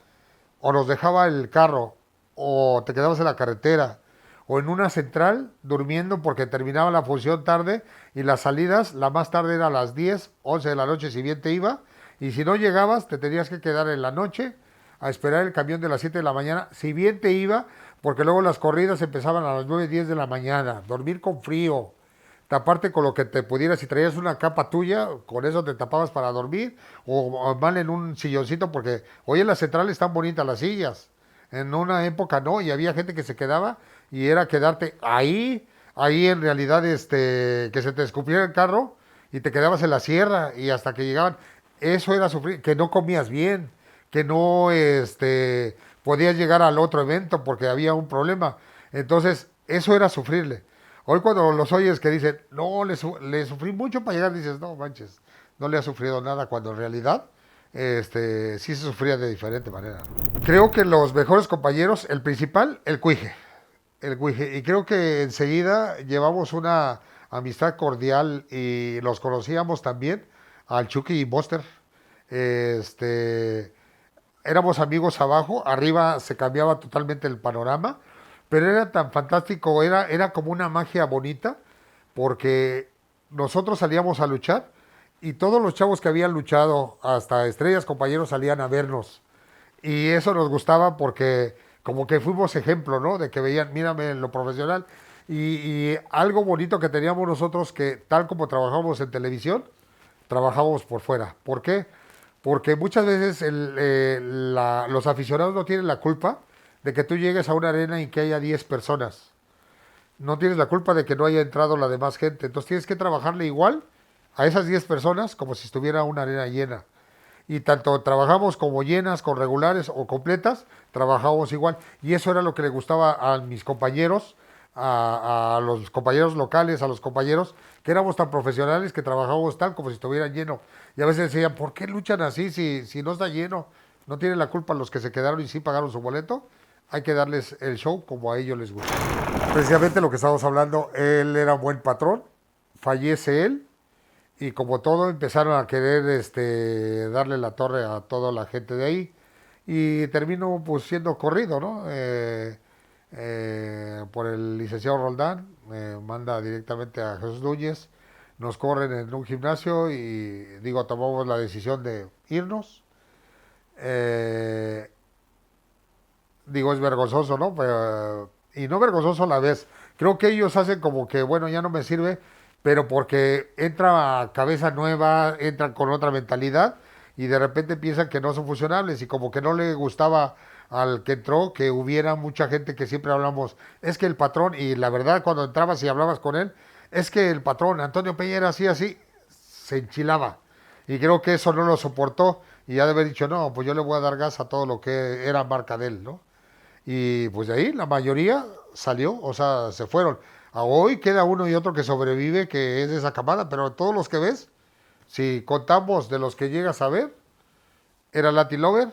o nos dejaba el carro, o te quedabas en la carretera, o en una central durmiendo porque terminaba la función tarde y las salidas, la más tarde era a las 10 11 de la noche si bien te iba, y si no llegabas te tenías que quedar en la noche a esperar el camión de las 7 de la mañana, si bien te iba, porque luego las corridas empezaban a las 9 10 de la mañana, dormir con frío, taparte con lo que te pudieras, si traías una capa tuya, con eso te tapabas para dormir, o mal en un silloncito, porque hoy en la central están bonitas las sillas, en una época no, y había gente que se quedaba y era quedarte ahí en realidad que se te escupiera el carro y te quedabas en la sierra y hasta que llegaban, eso era sufrir, que no comías bien, que no podías llegar al otro evento porque había un problema, entonces eso era sufrirle. Hoy cuando los oyes que dicen, no, le sufrí mucho para llegar, dices, no manches, no le ha sufrido nada, cuando en realidad sí se sufría de diferente manera. Creo que los mejores compañeros, el principal, el cuije, y creo que enseguida llevamos una amistad cordial y los conocíamos también al Chucky y Buster. Este, éramos amigos abajo, arriba se cambiaba totalmente el panorama, pero era tan fantástico, era como una magia bonita, porque nosotros salíamos a luchar y todos los chavos que habían luchado, hasta estrellas compañeros, salían a vernos. Y eso nos gustaba porque como que fuimos ejemplo, ¿no? De que veían, mírame en lo profesional. Y algo bonito que teníamos nosotros, que tal como trabajamos en televisión, trabajamos por fuera. ¿Por qué? Porque muchas veces los aficionados no tienen la culpa de que tú llegues a una arena y que haya 10 personas. No tienes la culpa de que no haya entrado la demás gente. Entonces tienes que trabajarle igual a esas 10 personas como si estuviera una arena llena. Y tanto trabajamos como llenas, con regulares o completas, trabajamos igual. Y eso era lo que le gustaba a mis compañeros, a los compañeros locales, a los compañeros, que éramos tan profesionales que trabajábamos tal como si estuviera lleno. Y a veces decían, ¿por qué luchan así si no está lleno? No tienen la culpa los que se quedaron y sí pagaron su boleto. Hay que darles el show como a ellos les gusta. Precisamente lo que estamos hablando, él era un buen patrón, fallece él, y como todo empezaron a querer darle la torre a toda la gente de ahí y terminó pues siendo corrido, ¿no? Por el licenciado Roldán, manda directamente a Jesús Núñez, nos corren en un gimnasio y digo, tomamos la decisión de irnos. Eh, Digo, es vergonzoso, ¿no? Y no vergonzoso a la vez. Creo que ellos hacen como que, bueno, ya no me sirve, pero porque entra a cabeza nueva, entran con otra mentalidad y de repente piensan que no son funcionables y como que no le gustaba al que entró que hubiera mucha gente que siempre hablamos, es que el patrón, y la verdad cuando entrabas y hablabas con él, es que el patrón Antonio Peña era así, así, se enchilaba. Y creo que eso no lo soportó y ha de haber dicho, no, pues yo le voy a dar gas a todo lo que era marca de él, ¿no? Y pues de ahí la mayoría salió, o sea, se fueron. A hoy queda uno y otro que sobrevive, que es de esa camada, pero todos los que ves, si contamos de los que llegas a ver, era Latin Lover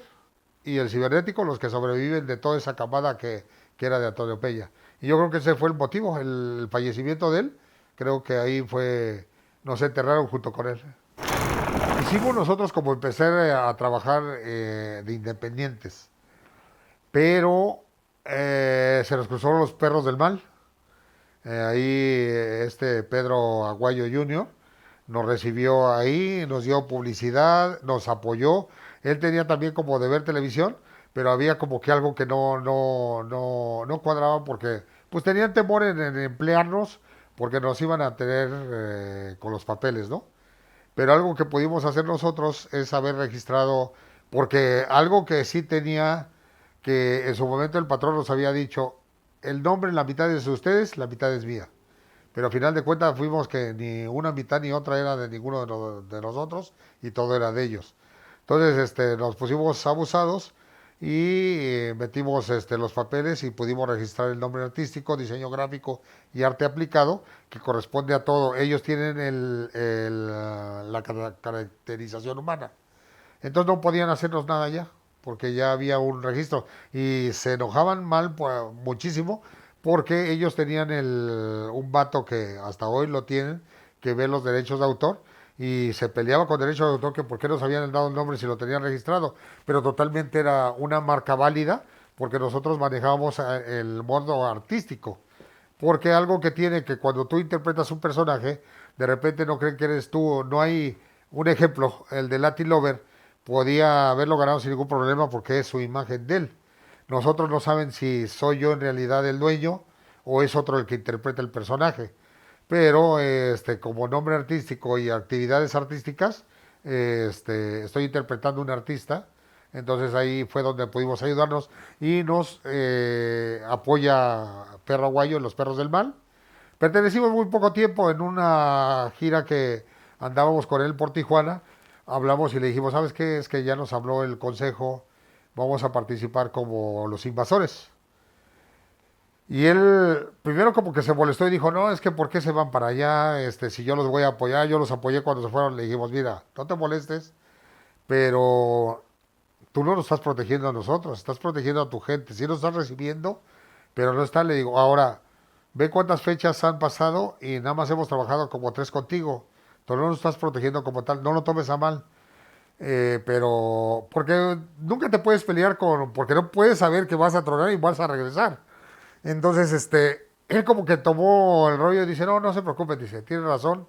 y el cibernético los que sobreviven de toda esa camada que era de Antonio Peña. Y yo creo que ese fue el motivo, el fallecimiento de él. Creo que ahí fue, nos enterraron junto con él. Hicimos nosotros como empezar a trabajar de independientes, pero se nos cruzaron los perros del mal. Ahí Pedro Aguayo Jr. nos recibió ahí, nos dio publicidad, nos apoyó. Él tenía también como de ver televisión, pero había como que algo que no cuadraba porque pues tenían temor en emplearnos porque nos iban a tener con los papeles, ¿no? Pero algo que pudimos hacer nosotros es haber registrado, porque algo que sí tenía, que en su momento el patrón nos había dicho, el nombre la mitad es de ustedes, la mitad es mía. Pero al final de cuentas fuimos que ni una mitad ni otra era de ninguno de nosotros y todo era de ellos. Entonces nos pusimos abusados y metimos los papeles y pudimos registrar el nombre artístico, diseño gráfico y arte aplicado, que corresponde a todo. Ellos tienen la caracterización humana. Entonces no podían hacernos nada ya, porque ya había un registro. Y se enojaban mal muchísimo, porque ellos tenían un vato que hasta hoy lo tienen, que ve los derechos de autor, y se peleaba con derechos de autor que por qué nos habían dado el nombre si lo tenían registrado. Pero totalmente era una marca válida, porque nosotros manejábamos el modo artístico. Porque algo que tiene que cuando tú interpretas un personaje, de repente no creen que eres tú. No hay un ejemplo, el de Latin Lover, podía haberlo ganado sin ningún problema porque es su imagen de él. Nosotros no saben si soy yo en realidad el dueño o es otro el que interpreta el personaje. Pero como nombre artístico y actividades artísticas, estoy interpretando un artista. Entonces ahí fue donde pudimos ayudarnos y nos apoya Perro Aguayo en Los Perros del Mal. Pertenecimos muy poco tiempo en una gira que andábamos con él por Tijuana. Hablamos y le dijimos, ¿sabes qué? Es que ya nos habló el consejo, vamos a participar como los invasores. Y él primero como que se molestó y dijo, no, es que ¿por qué se van para allá? Si yo los voy a apoyar, yo los apoyé cuando se fueron. Le dijimos, mira, no te molestes, pero tú no nos estás protegiendo a nosotros, estás protegiendo a tu gente. Sí nos estás recibiendo, pero no está. Le digo, ahora, ve cuántas fechas han pasado y nada más hemos trabajado como 3 contigo. Tú no nos estás protegiendo como tal, no lo tomes a mal. Pero, porque nunca te puedes pelear porque no puedes saber que vas a tronar y vas a regresar. Entonces, él como que tomó el rollo y dice, no, no se preocupen, dice, tiene razón,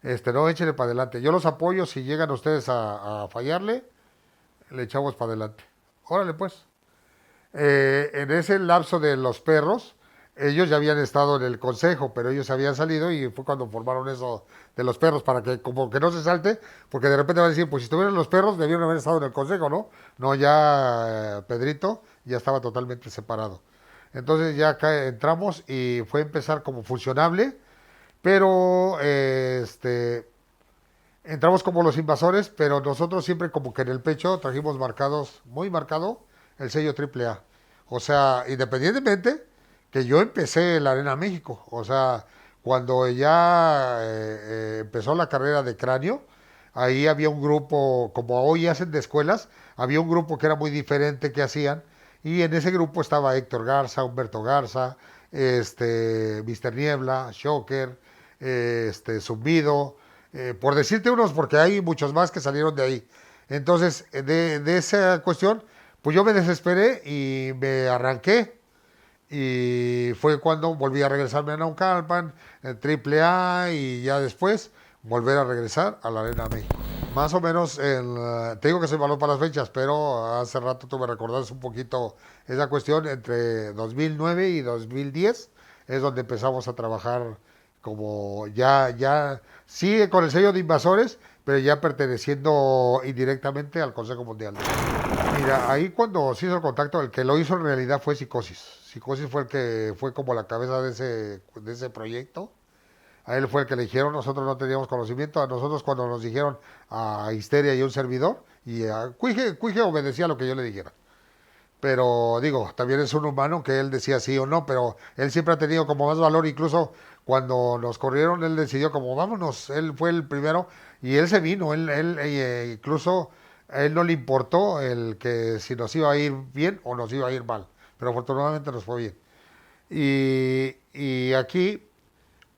no, échale para adelante. Yo los apoyo, si llegan ustedes a fallarle, le echamos para adelante. Órale, pues. En ese lapso de los perros, ellos ya habían estado en el consejo, pero ellos habían salido y fue cuando formaron eso de los perros, para que como que no se salte, porque de repente van a decir, pues si estuvieran los perros, debieron haber estado en el consejo, ¿no? No, ya Pedrito ya estaba totalmente separado. Entonces ya acá entramos y fue empezar como funcionable, pero entramos como los invasores, pero nosotros siempre como que en el pecho trajimos marcados, muy marcado, el sello AAA. O sea, independientemente que yo empecé en la Arena México. O sea, cuando ya empezó la carrera de Cráneo, ahí había un grupo, como hoy hacen de escuelas, había un grupo que era muy diferente que hacían. Y en ese grupo estaba Héctor Garza, Humberto Garza, Mister Niebla, Shocker, Zumbido, por decirte unos, porque hay muchos más que salieron de ahí. Entonces, de esa cuestión, pues yo me desesperé y me arranqué. Y fue cuando volví a regresarme a Naucalpan, en AAA, y ya después volver a regresar a la Arena México. Más o menos, te digo que soy malo para las fechas, pero hace rato tú me recordaste un poquito esa cuestión, entre 2009 y 2010 es donde empezamos a trabajar como sí con el sello de invasores, pero ya perteneciendo indirectamente al Consejo Mundial. Mira, ahí cuando se hizo el contacto, el que lo hizo en realidad fue Psicosis. Psicosis fue el que fue como la cabeza de ese proyecto. A él fue el que le dijeron, nosotros no teníamos conocimiento. A nosotros cuando nos dijeron a Histeria y un servidor, y a Cuije obedecía lo que yo le dijera. Pero digo, también es un humano que él decía sí o no, pero él siempre ha tenido como más valor. Incluso cuando nos corrieron, él decidió como vámonos, él fue el primero y él se vino, incluso a él no le importó el que si nos iba a ir bien o nos iba a ir mal, pero afortunadamente nos fue bien. Y aquí,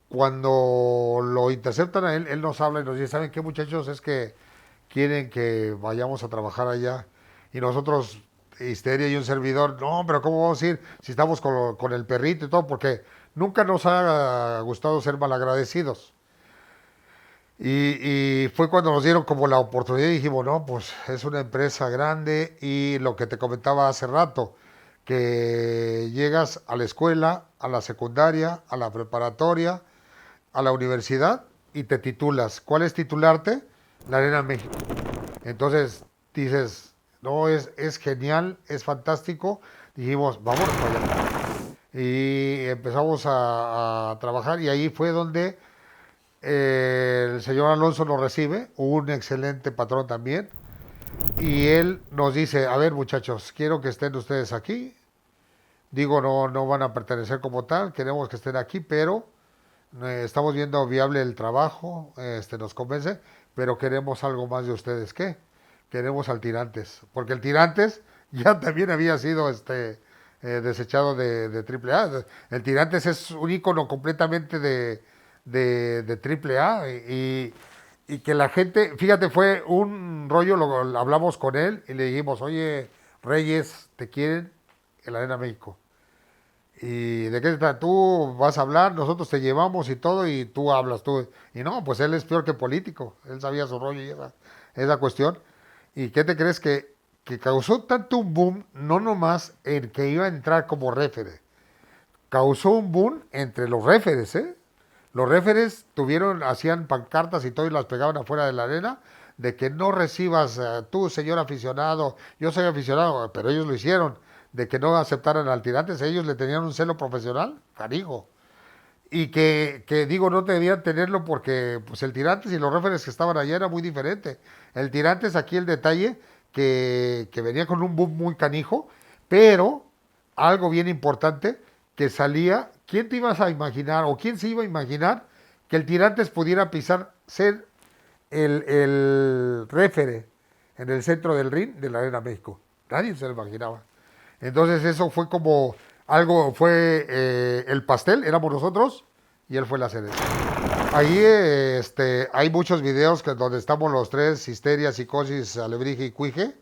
cuando lo interceptan a él, él nos habla y nos dice, ¿saben qué muchachos? Es que quieren que vayamos a trabajar allá. Y nosotros, Histeria y un servidor, no, pero ¿cómo vamos a ir si estamos con el perrito y todo? Porque nunca nos ha gustado ser malagradecidos. Y fue cuando nos dieron como la oportunidad y dijimos, no, pues es una empresa grande y lo que te comentaba hace rato, que llegas a la escuela, a la secundaria, a la preparatoria, a la universidad y te titulas. ¿Cuál es titularte? La Arena México. Entonces dices, no, es genial, es fantástico. Dijimos, vamos para allá. Y empezamos a trabajar y ahí fue donde el señor Alonso nos recibe, un excelente patrón también. Y él nos dice, a ver muchachos, quiero que estén ustedes aquí. Digo, no, no van a pertenecer como tal, queremos que estén aquí, pero estamos viendo viable el trabajo, nos convence, pero queremos algo más de ustedes. ¿Qué? Queremos al Tirantes, porque el Tirantes ya también había sido desechado de AAA. El Tirantes es un ícono completamente de AAA y que la gente, fíjate, fue un rollo, lo hablamos con él y le dijimos, oye, Reyes, te quieren en la Arena México. ¿Y de qué se trata? Tú vas a hablar, nosotros te llevamos y todo, y tú hablas tú. Y no, pues él es peor que político. Él sabía su rollo y esa cuestión. ¿Y qué te crees que causó tanto un boom, no nomás en que iba a entrar como referee? Causó un boom entre los referees, ¿eh? Los referees hacían pancartas y todo y las pegaban afuera de la arena de que no recibas tú, señor aficionado, yo soy aficionado, pero ellos lo hicieron, de que no aceptaran al Tirantes, ellos le tenían un celo profesional, carijo. Y que digo, no debían tenerlo porque pues el Tirantes y los referees que estaban allá era muy diferente. El Tirantes, aquí el detalle, que venía con un boom muy canijo, pero algo bien importante, que salía, ¿quién te ibas a imaginar o quién se iba a imaginar que el Tirantes pudiera pisar, ser el refere en el centro del ring de la Arena México? Nadie se lo imaginaba. Entonces eso fue como algo, fue el pastel, éramos nosotros y él fue la cereza. Ahí hay muchos videos donde estamos los tres, Histeria, Psicosis, Alebrije y Cuije,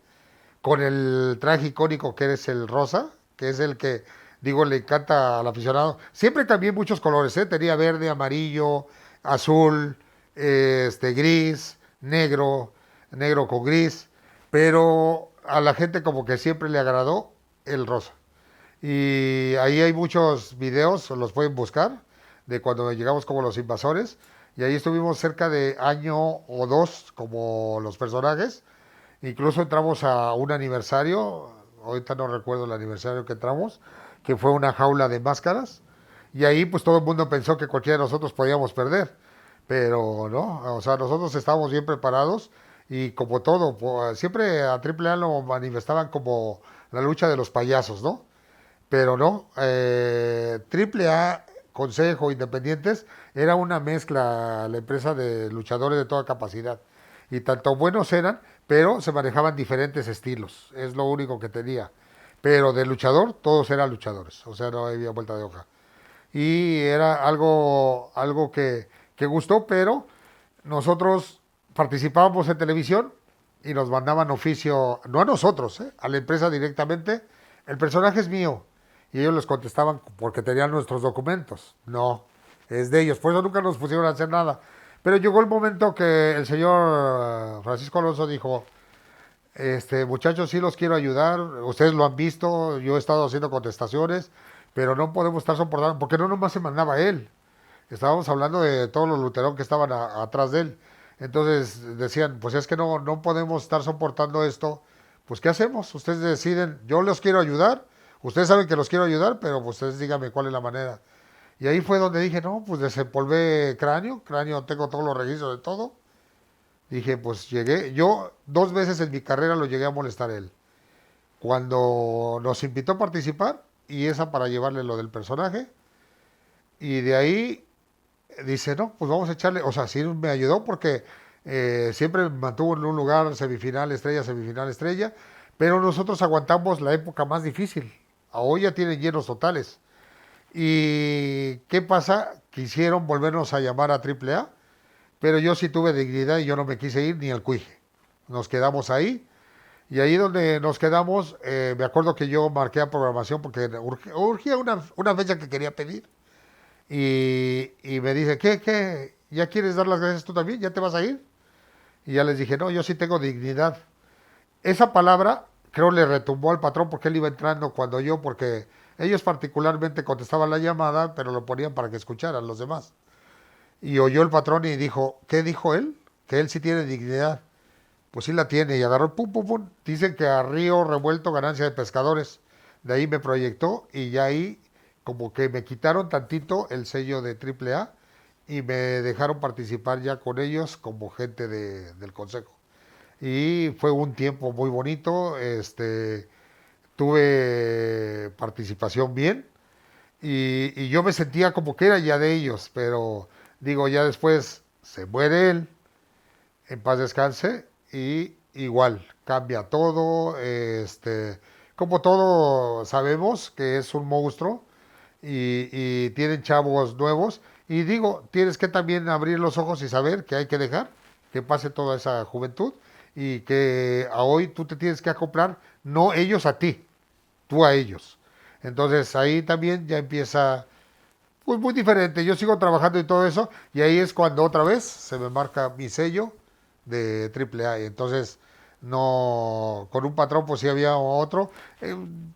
con el traje icónico que es el rosa, que es el que, digo, le encanta al aficionado. Siempre cambié muchos colores, ¿eh? Tenía verde, amarillo, azul, gris, negro, negro con gris, pero a la gente como que siempre le agradó el rosa. Y ahí hay muchos videos, los pueden buscar, de cuando llegamos como los invasores. Y ahí estuvimos cerca de año o dos como los personajes. Incluso entramos a un aniversario, ahorita no recuerdo el aniversario que entramos, que fue una jaula de máscaras. Y ahí pues todo el mundo pensó que cualquiera de nosotros podíamos perder. Pero no, o sea, nosotros estábamos bien preparados y como todo, siempre a AAA lo manifestaban como la lucha de los payasos, ¿no? Pero no, AAA, Consejo, Independientes, era una mezcla, la empresa de luchadores de toda capacidad. Y tanto buenos eran, pero se manejaban diferentes estilos, es lo único que tenía. Pero de luchador, todos eran luchadores, o sea, no había vuelta de hoja. Y era algo que gustó, pero nosotros participábamos en televisión y nos mandaban oficio, no a nosotros, a la empresa directamente, el personaje es mío. Y ellos les contestaban porque tenían nuestros documentos. No, es de ellos. Por eso nunca nos pusieron a hacer nada. Pero llegó el momento que el señor Francisco Alonso dijo, muchachos, sí los quiero ayudar, ustedes lo han visto, yo he estado haciendo contestaciones, pero no podemos estar soportando, porque no nomás se mandaba él, estábamos hablando de todos los luteros que estaban atrás de él. Entonces decían, pues es que no podemos estar soportando esto, pues ¿qué hacemos? Ustedes deciden, yo los quiero ayudar, ustedes saben que los quiero ayudar, pero pues ustedes díganme cuál es la manera. Y ahí fue donde dije, no, pues desempolvé cráneo, tengo todos los registros de todo. Dije, pues llegué, yo 2 veces en mi carrera lo llegué a molestar a él. Cuando nos invitó a participar, y esa para llevarle lo del personaje, y de ahí dice, no, pues vamos a echarle, o sea, sí me ayudó porque siempre me mantuvo en un lugar semifinal, estrella, pero nosotros aguantamos la época más difícil. A hoy ya tienen llenos totales. ¿Y qué pasa? Quisieron volvernos a llamar a AAA, pero yo sí tuve dignidad y yo no me quise ir ni al cuije. Nos quedamos ahí. Y ahí donde nos quedamos, me acuerdo que yo marqué a programación porque urgía una fecha que quería pedir. Y me dice, ¿qué? ¿Ya quieres dar las gracias tú también? ¿Ya te vas a ir? Y ya les dije, no, yo sí tengo dignidad. Esa palabra creo le retumbó al patrón porque él iba entrando cuando yo, porque ellos particularmente contestaban la llamada, pero lo ponían para que escucharan los demás. Y oyó el patrón y dijo, ¿qué dijo él? Que él sí tiene dignidad. Pues sí la tiene y agarró, pum, pum, pum. Dicen que a río revuelto ganancia de pescadores. De ahí me proyectó y ya ahí como que me quitaron tantito el sello de AAA y me dejaron participar ya con ellos como gente del consejo. Y fue un tiempo muy bonito, tuve participación bien y yo me sentía como que era ya de ellos, pero digo, ya después se muere él, en paz descanse, y igual cambia todo, como todo sabemos que es un monstruo y tienen chavos nuevos, y digo, tienes que también abrir los ojos y saber que hay que dejar que pase toda esa juventud y que a hoy tú te tienes que acoplar, no ellos a ti, tú a ellos. Entonces ahí también ya empieza pues muy diferente. Yo sigo trabajando y todo eso, y ahí es cuando otra vez se me marca mi sello de AAA. Y entonces, no, con un patrón, pues sí había otro.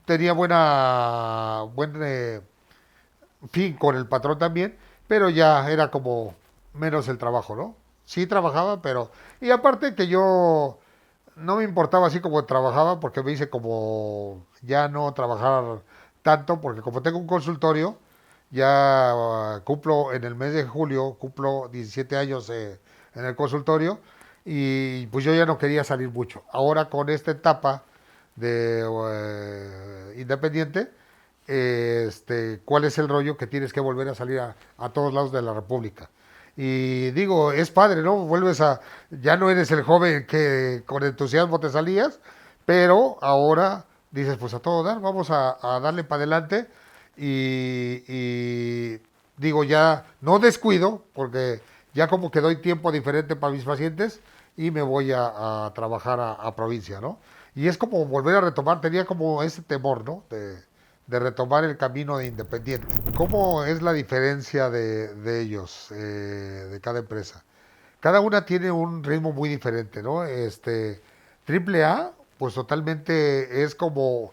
Tenía buen fin con el patrón también, pero ya era como menos el trabajo, ¿no? Sí trabajaba, pero. Y aparte que yo no me importaba así como trabajaba, porque me hice como ya no trabajar tanto, porque como tengo un consultorio, ya cumplo en el mes de julio, cumplo 17 años en el consultorio y pues yo ya no quería salir mucho. Ahora con esta etapa de independiente, ¿cuál es el rollo que tienes que volver a salir a todos lados de la República? Y digo, es padre, ¿no? Ya no eres el joven que con entusiasmo te salías, pero ahora dices, pues a todo dar, vamos a darle para adelante y digo, ya no descuido, porque ya como que doy tiempo diferente para mis pacientes y me voy a trabajar a provincia, ¿no? Y es como volver a retomar, tenía como ese temor, ¿no? De retomar el camino de independiente. ¿Cómo es la diferencia de ellos, de cada empresa? Cada una tiene un ritmo muy diferente, ¿no? Triple A, pues totalmente es como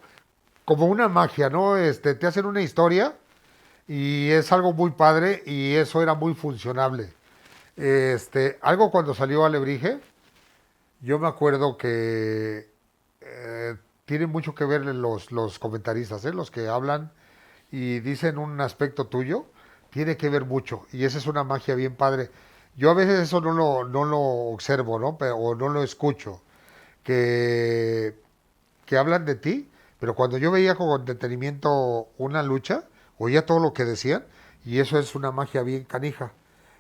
como una magia, ¿no? Te hacen una historia y es algo muy padre y eso era muy funcionable. Algo cuando salió Alebrije, yo me acuerdo que tiene mucho que ver los comentaristas, ¿eh? Los que hablan y dicen un aspecto tuyo, tiene que ver mucho. Y esa es una magia bien padre. Yo a veces eso no lo observo, ¿no? Pero, o no lo escucho. Que, que hablan de ti, pero cuando yo veía con detenimiento una lucha, oía todo lo que decían, y eso es una magia bien canija.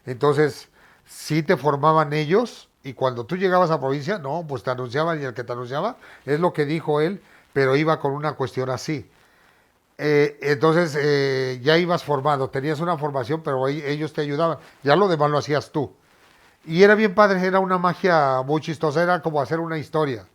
Entonces, sí te formaban ellos, y cuando tú llegabas a provincia, no, pues te anunciaban, y el que te anunciaba es lo que dijo él, pero iba con una cuestión así. Ya ibas formado, tenías una formación, pero ellos te ayudaban. Ya lo demás lo hacías tú. Y era bien padre, era una magia muy chistosa, era como hacer una historia.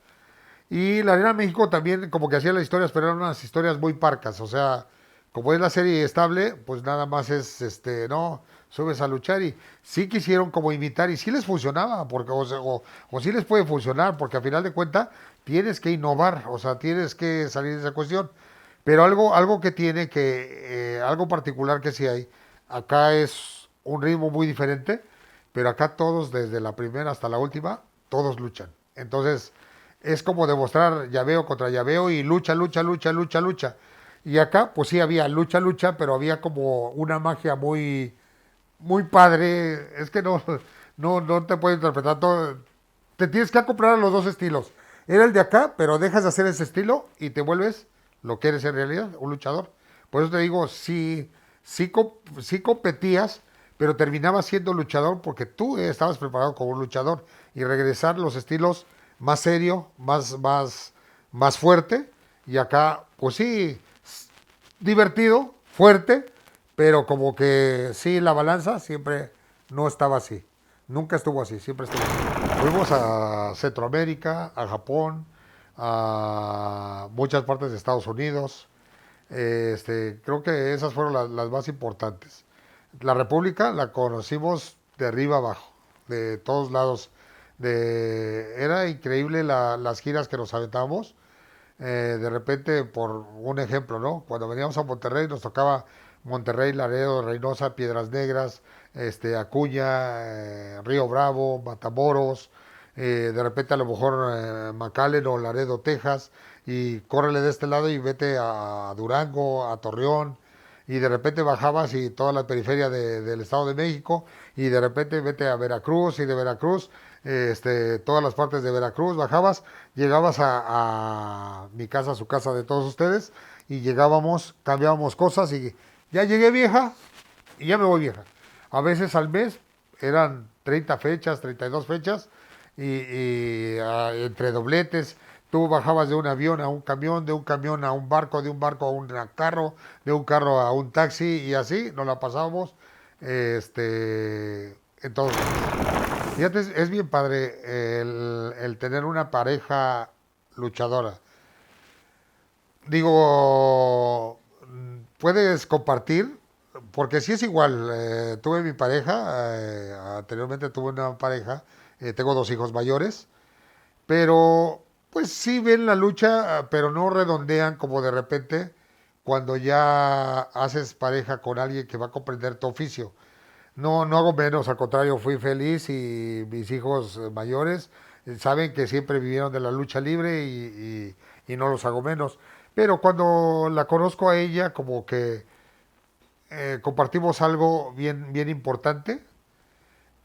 Y la Arena México también como que hacía las historias, pero eran unas historias muy parcas. O sea, como es la serie estable, pues nada más es, no, subes a luchar y sí quisieron como imitar y sí les funcionaba, porque, o sí les puede funcionar, porque a final de cuentas tienes que innovar, o sea, tienes que salir de esa cuestión. Pero algo que tiene algo particular que sí hay, acá es un ritmo muy diferente, pero acá todos, desde la primera hasta la última, todos luchan. Entonces, es como demostrar llaveo contra llaveo y lucha, lucha, lucha, lucha, lucha. Y acá, pues sí había lucha, lucha, pero había como una magia muy, muy padre. Es que no te puedo interpretar todo. Te tienes que acoplar a los dos estilos. Era el de acá, pero dejas de hacer ese estilo y te vuelves lo que eres en realidad, un luchador. Por eso te digo, sí competías, pero terminabas siendo luchador porque tú estabas preparado como un luchador y regresar los estilos más serio, más fuerte. Y acá, pues sí, divertido, fuerte, pero como que sí, la balanza siempre no estaba así. Nunca estuvo así, siempre estuvo así. Fuimos a Centroamérica, a Japón, a muchas partes de Estados Unidos. Creo que esas fueron las más importantes. La República la conocimos de arriba abajo, de todos lados. Era increíble las giras que nos aventábamos. De repente, por un ejemplo, ¿no? Cuando veníamos a Monterrey nos tocaba Monterrey, Laredo, Reynosa, Piedras Negras, Acuña, Río Bravo, Matamoros, de repente a lo mejor McAllen o Laredo, Texas, y córrele de este lado y vete a Durango, a Torreón, y de repente bajabas y toda la periferia del Estado de México, y de repente vete a Veracruz, y de Veracruz, todas las partes de Veracruz, bajabas, llegabas a mi casa, a su casa de todos ustedes, y llegábamos, cambiábamos cosas, y ya llegué vieja, y ya me voy vieja. A veces al mes eran 30 fechas, 32 fechas, entre dobletes, tú bajabas de un avión a un camión, de un camión a un barco, de un barco a un carro, de un carro a un taxi, y así nos la pasábamos en todos lados. Fíjate, es bien padre el tener una pareja luchadora. Digo, puedes compartir, porque sí es igual. Tuve mi pareja, anteriormente tuve una pareja, tengo dos hijos mayores, pero pues sí ven la lucha, pero no redondean como de repente cuando ya haces pareja con alguien que va a comprender tu oficio. No hago menos, al contrario, fui feliz y mis hijos mayores saben que siempre vivieron de la lucha libre y no los hago menos. Pero cuando la conozco a ella, como que compartimos algo bien, bien importante.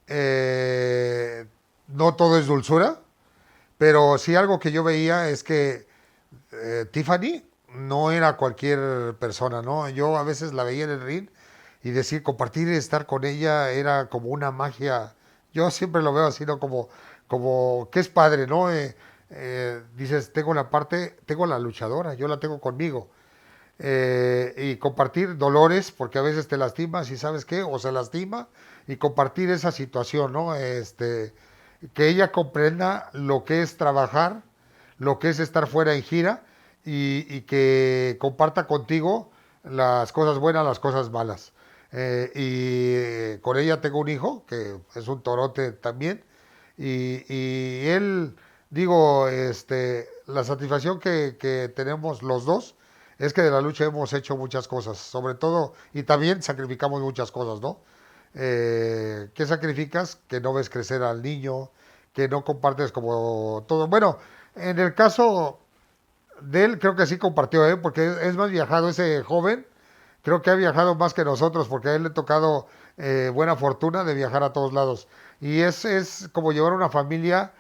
Eh, no todo es dulzura, pero sí algo que yo veía es que Tiffany no era cualquier persona, ¿no? Yo a veces la veía en el ring y decir, compartir y estar con ella era como una magia. Yo siempre lo veo así, ¿no? Como que es padre, ¿no? Dices, tengo la luchadora, yo la tengo conmigo. Y compartir dolores, porque a veces te lastimas y sabes qué, o se lastima, y compartir esa situación, ¿no? Que ella comprenda lo que es trabajar, lo que es estar fuera en gira y que comparta contigo las cosas buenas, las cosas malas. Con ella tengo un hijo, que es un torote también, y él, digo, la satisfacción que tenemos los dos es que de la lucha hemos hecho muchas cosas, sobre todo, y también sacrificamos muchas cosas, ¿no? ¿Qué sacrificas? Que no ves crecer al niño, que no compartes como todo. Bueno, en el caso de él, creo que sí compartió, ¿eh? Porque es más viajado ese joven, creo que ha viajado más que nosotros, porque a él le ha tocado buena fortuna de viajar a todos lados. Y es como llevar una familia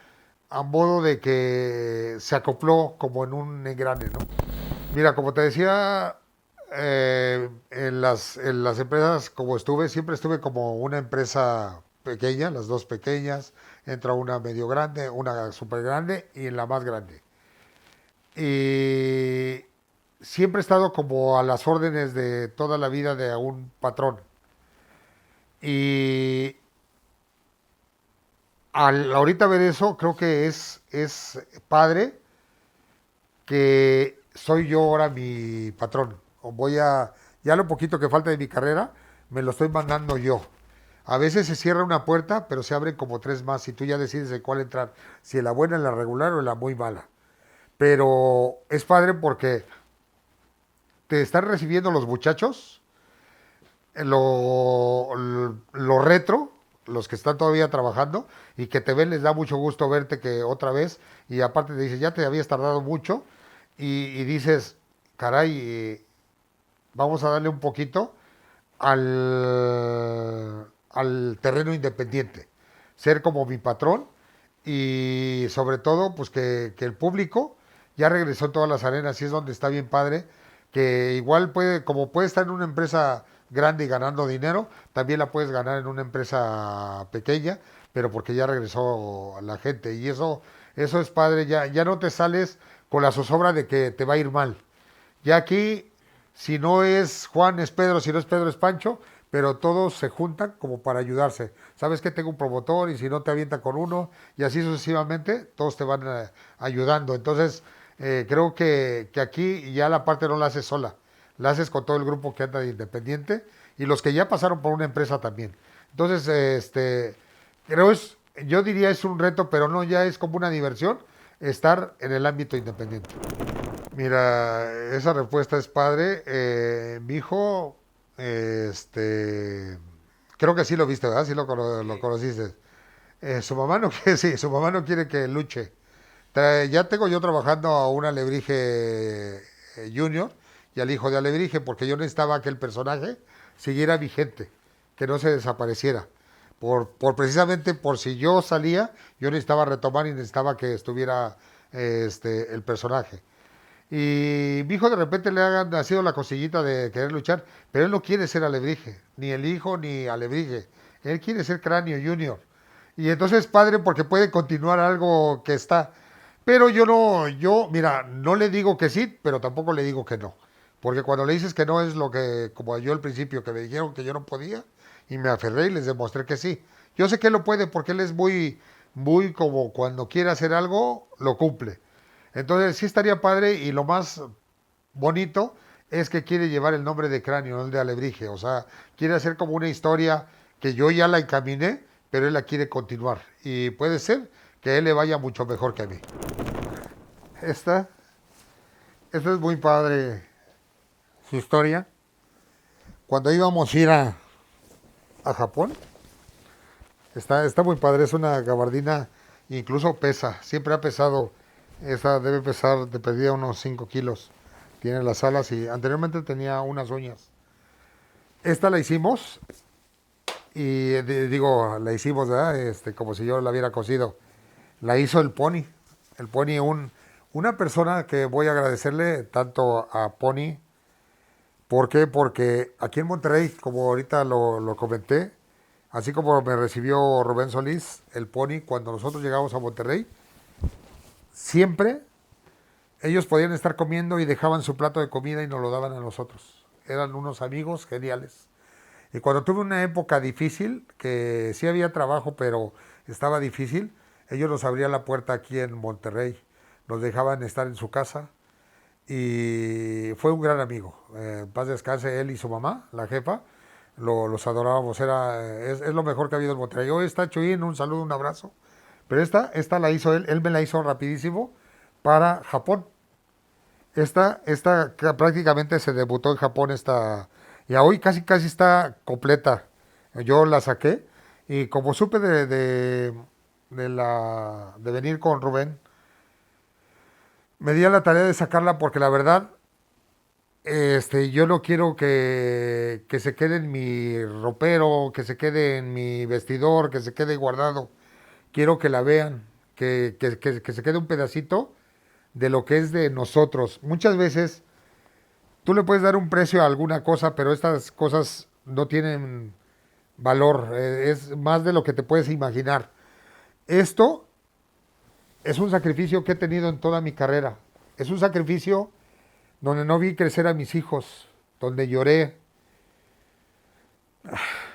a modo de que se acopló como en un engrane, ¿no? Mira, como te decía, en las empresas como estuve, siempre estuve como una empresa pequeña, las dos pequeñas, entra una medio grande, una súper grande y en la más grande. Y siempre he estado como a las órdenes de toda la vida de un patrón. Y al ahorita ver eso, creo que es padre que soy yo ahora mi patrón. O voy a, ya lo poquito que falta de mi carrera, me lo estoy mandando yo. A veces se cierra una puerta, pero se abren como tres más y tú ya decides en cuál entrar, si en la buena, en la regular o en la muy mala. Pero es padre porque te están recibiendo los muchachos, lo retro, los que están todavía trabajando y que te ven, les da mucho gusto verte que otra vez y aparte te dicen, ya te habías tardado mucho y dices, caray, vamos a darle un poquito al terreno independiente, ser como mi patrón y sobre todo pues que el público ya regresó en todas las arenas y es donde está bien padre, que igual puede, como puede estar en una empresa grande y ganando dinero, también la puedes ganar en una empresa pequeña, pero porque ya regresó la gente y eso es padre, ya no te sales con la zozobra de que te va a ir mal. Ya aquí, si no es Juan, es Pedro, si no es Pedro, es Pancho, pero todos se juntan como para ayudarse. Sabes que tengo un promotor y si no te avienta con uno y así sucesivamente, todos te van ayudando. Entonces, creo que aquí ya la parte no la haces sola, la haces con todo el grupo que anda de independiente y los que ya pasaron por una empresa también. Entonces, creo yo diría es un reto, pero no, ya es como una diversión estar en el ámbito independiente. Mira, esa respuesta es padre. Mi hijo, creo que sí lo viste, ¿verdad? Sí lo Sí. conociste. Su mamá no quiere, sí, su mamá no quiere que luche. Ya tengo yo trabajando a un Alebrije Junior y al hijo de Alebrije porque yo necesitaba que el personaje siguiera vigente, que no se desapareciera. Precisamente por si yo salía, yo necesitaba retomar y necesitaba que estuviera el personaje. Y mi hijo de repente le ha nacido la cosillita de querer luchar, pero él no quiere ser Alebrije, ni el hijo ni Alebrije. Él quiere ser Cráneo Junior. Y entonces es padre porque puede continuar algo que está. Pero yo no, mira, no le digo que sí, pero tampoco le digo que no. Porque cuando le dices que no es lo que, como yo al principio, que me dijeron que yo no podía, y me aferré y les demostré que sí. Yo sé que él lo puede porque él es muy como cuando quiere hacer algo, lo cumple. Entonces sí estaría padre y lo más bonito es que quiere llevar el nombre de Cráneo, no el de Alebrije. O sea, quiere hacer como una historia que yo ya la encaminé, pero él la quiere continuar. Y puede ser que a él le vaya mucho mejor que a mí. Esta, esta es muy padre su historia. Cuando íbamos a ir a Japón, está muy padre, es una gabardina, incluso pesa, siempre ha pesado, esa debe pesar de pedida unos 5 kilos. Tiene las alas y anteriormente tenía unas uñas. Esta la hicimos y digo, la hicimos, ¿verdad? Como si yo la hubiera cosido. La hizo el Pony. El Pony, una persona que voy a agradecerle tanto a Pony. ¿Por qué? Porque aquí en Monterrey, como ahorita lo comenté, así como me recibió Rubén Solís, el Pony, cuando nosotros llegamos a Monterrey, siempre ellos podían estar comiendo y dejaban su plato de comida y nos lo daban a nosotros. Eran unos amigos geniales. Y cuando tuve una época difícil, que sí había trabajo, pero estaba difícil, ellos nos abrían la puerta aquí en Monterrey. Nos dejaban estar en su casa y fue un gran amigo. En paz descanse él y su mamá, la jefa. Los adorábamos, es lo mejor que ha habido en Monterrey. Hoy está Chuyin, un saludo, un abrazo. Pero esta la hizo él me la hizo rapidísimo para Japón. Esta prácticamente se debutó en Japón y hoy casi casi está completa. Yo la saqué y como supe de venir con Rubén, me di a la tarea de sacarla porque la verdad, yo no quiero que se quede en mi ropero, que se quede en mi vestidor, que se quede guardado. Quiero que la vean, que se quede un pedacito de lo que es de nosotros. Muchas veces tú le puedes dar un precio a alguna cosa, pero estas cosas no tienen valor, es más de lo que te puedes imaginar. Esto es un sacrificio que he tenido en toda mi carrera. Es un sacrificio donde no vi crecer a mis hijos, donde lloré,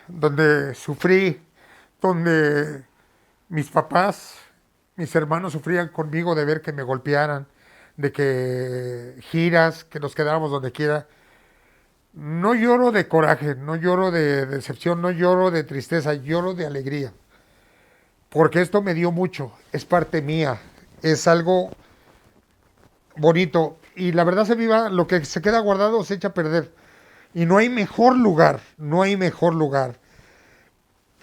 donde sufrí, donde mis papás, mis hermanos sufrían conmigo de ver que me golpearan, de que giras, que nos quedáramos donde quiera. No lloro de coraje, no lloro de decepción, no lloro de tristeza, lloro de alegría. Porque esto me dio mucho, es parte mía, es algo bonito. Y la verdad se viva, lo que se queda guardado se echa a perder. Y no hay mejor lugar, no hay mejor lugar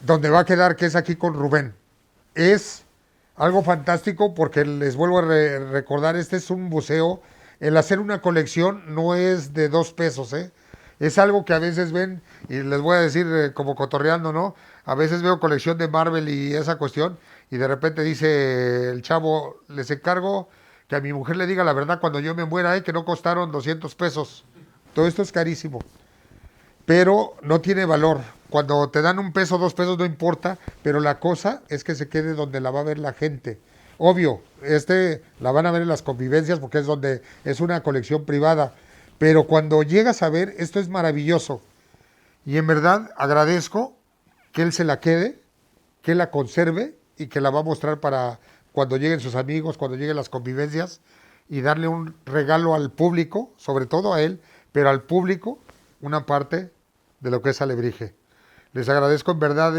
donde va a quedar que es aquí con Rubén. Es algo fantástico porque les vuelvo a recordar, este es un museo. El hacer una colección no es de 2 pesos, ¿eh? Es algo que a veces ven, y les voy a decir como cotorreando, ¿no? A veces veo colección de Marvel y esa cuestión, y de repente dice el chavo, les encargo que a mi mujer le diga la verdad cuando yo me muera, que no costaron 200 pesos. Todo esto es carísimo, pero no tiene valor. Cuando te dan 1 peso, 2 pesos, no importa, pero la cosa es que se quede donde la va a ver la gente. Obvio, la van a ver en las convivencias porque es donde es una colección privada, pero cuando llegas a ver, esto es maravilloso. Y en verdad agradezco que él se la quede, que él la conserve y que la va a mostrar para cuando lleguen sus amigos, cuando lleguen las convivencias y darle un regalo al público, sobre todo a él, pero al público, una parte de lo que es Alebrije. Les agradezco en verdad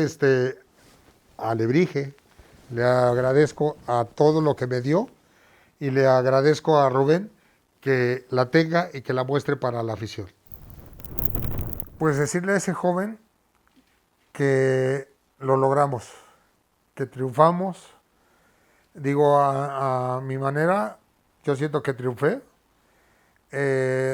a Alebrije, le agradezco a todo lo que me dio y le agradezco a Rubén que la tenga y que la muestre para la afición. Pues decirle a ese joven que lo logramos, que triunfamos. Digo, a mi manera, yo siento que triunfé.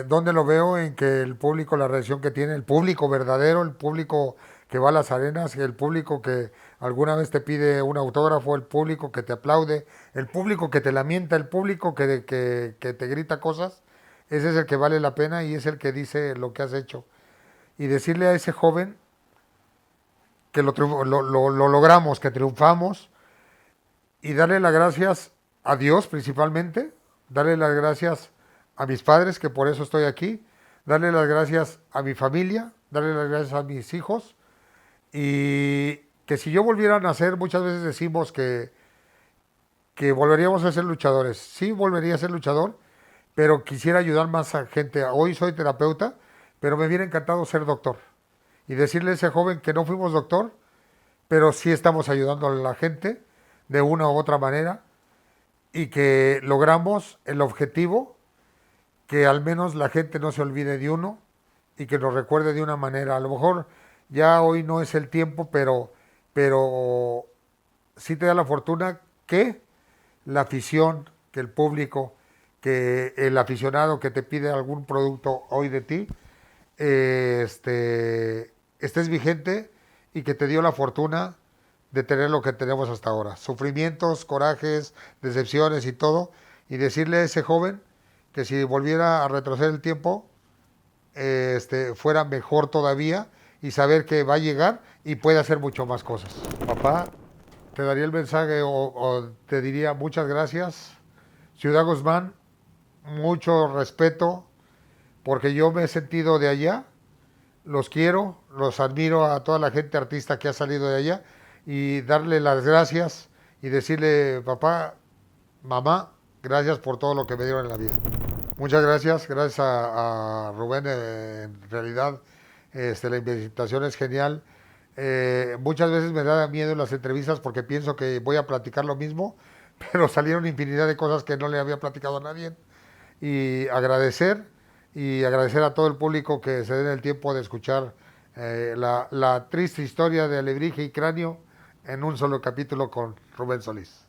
¿Dónde lo veo? En que el público, la reacción que tiene, el público verdadero, el público que va a las arenas, el público que alguna vez te pide un autógrafo, el público que te aplaude, el público que te lamenta, el público que te grita cosas, ese es el que vale la pena y es el que dice lo que has hecho. Y decirle a ese joven que lo logramos, que triunfamos, y darle las gracias a Dios principalmente, darle las gracias a mis padres, que por eso estoy aquí, darle las gracias a mi familia, darle las gracias a mis hijos, y que si yo volviera a nacer, muchas veces decimos que volveríamos a ser luchadores. Sí, volvería a ser luchador, pero quisiera ayudar más a gente. Hoy soy terapeuta, pero me hubiera encantado ser doctor. Y decirle a ese joven que no fuimos doctor, pero sí estamos ayudando a la gente de una u otra manera y que logramos el objetivo, que al menos la gente no se olvide de uno y que nos recuerde de una manera. A lo mejor ya hoy no es el tiempo, pero sí te da la fortuna que la afición, que el público, que el aficionado que te pide algún producto hoy de ti, estés vigente y que te dio la fortuna de tener lo que tenemos hasta ahora. Sufrimientos, corajes, decepciones y todo. Y decirle a ese joven que si volviera a retroceder el tiempo, fuera mejor todavía y saber que va a llegar y puede hacer mucho más cosas. Papá, te daría el mensaje o te diría muchas gracias. Ciudad Guzmán, mucho respeto, porque yo me he sentido de allá, los quiero, los admiro a toda la gente artista que ha salido de allá y darle las gracias y decirle, papá, mamá, gracias por todo lo que me dieron en la vida. Muchas gracias, gracias a Rubén, en realidad la invitación es genial. Muchas veces me da miedo en las entrevistas porque pienso que voy a platicar lo mismo, pero salieron infinidad de cosas que no le había platicado a nadie. y agradecer a todo el público que se den el tiempo de escuchar la triste historia de Alebrije y Cráneo en un solo capítulo con Rubén Solís.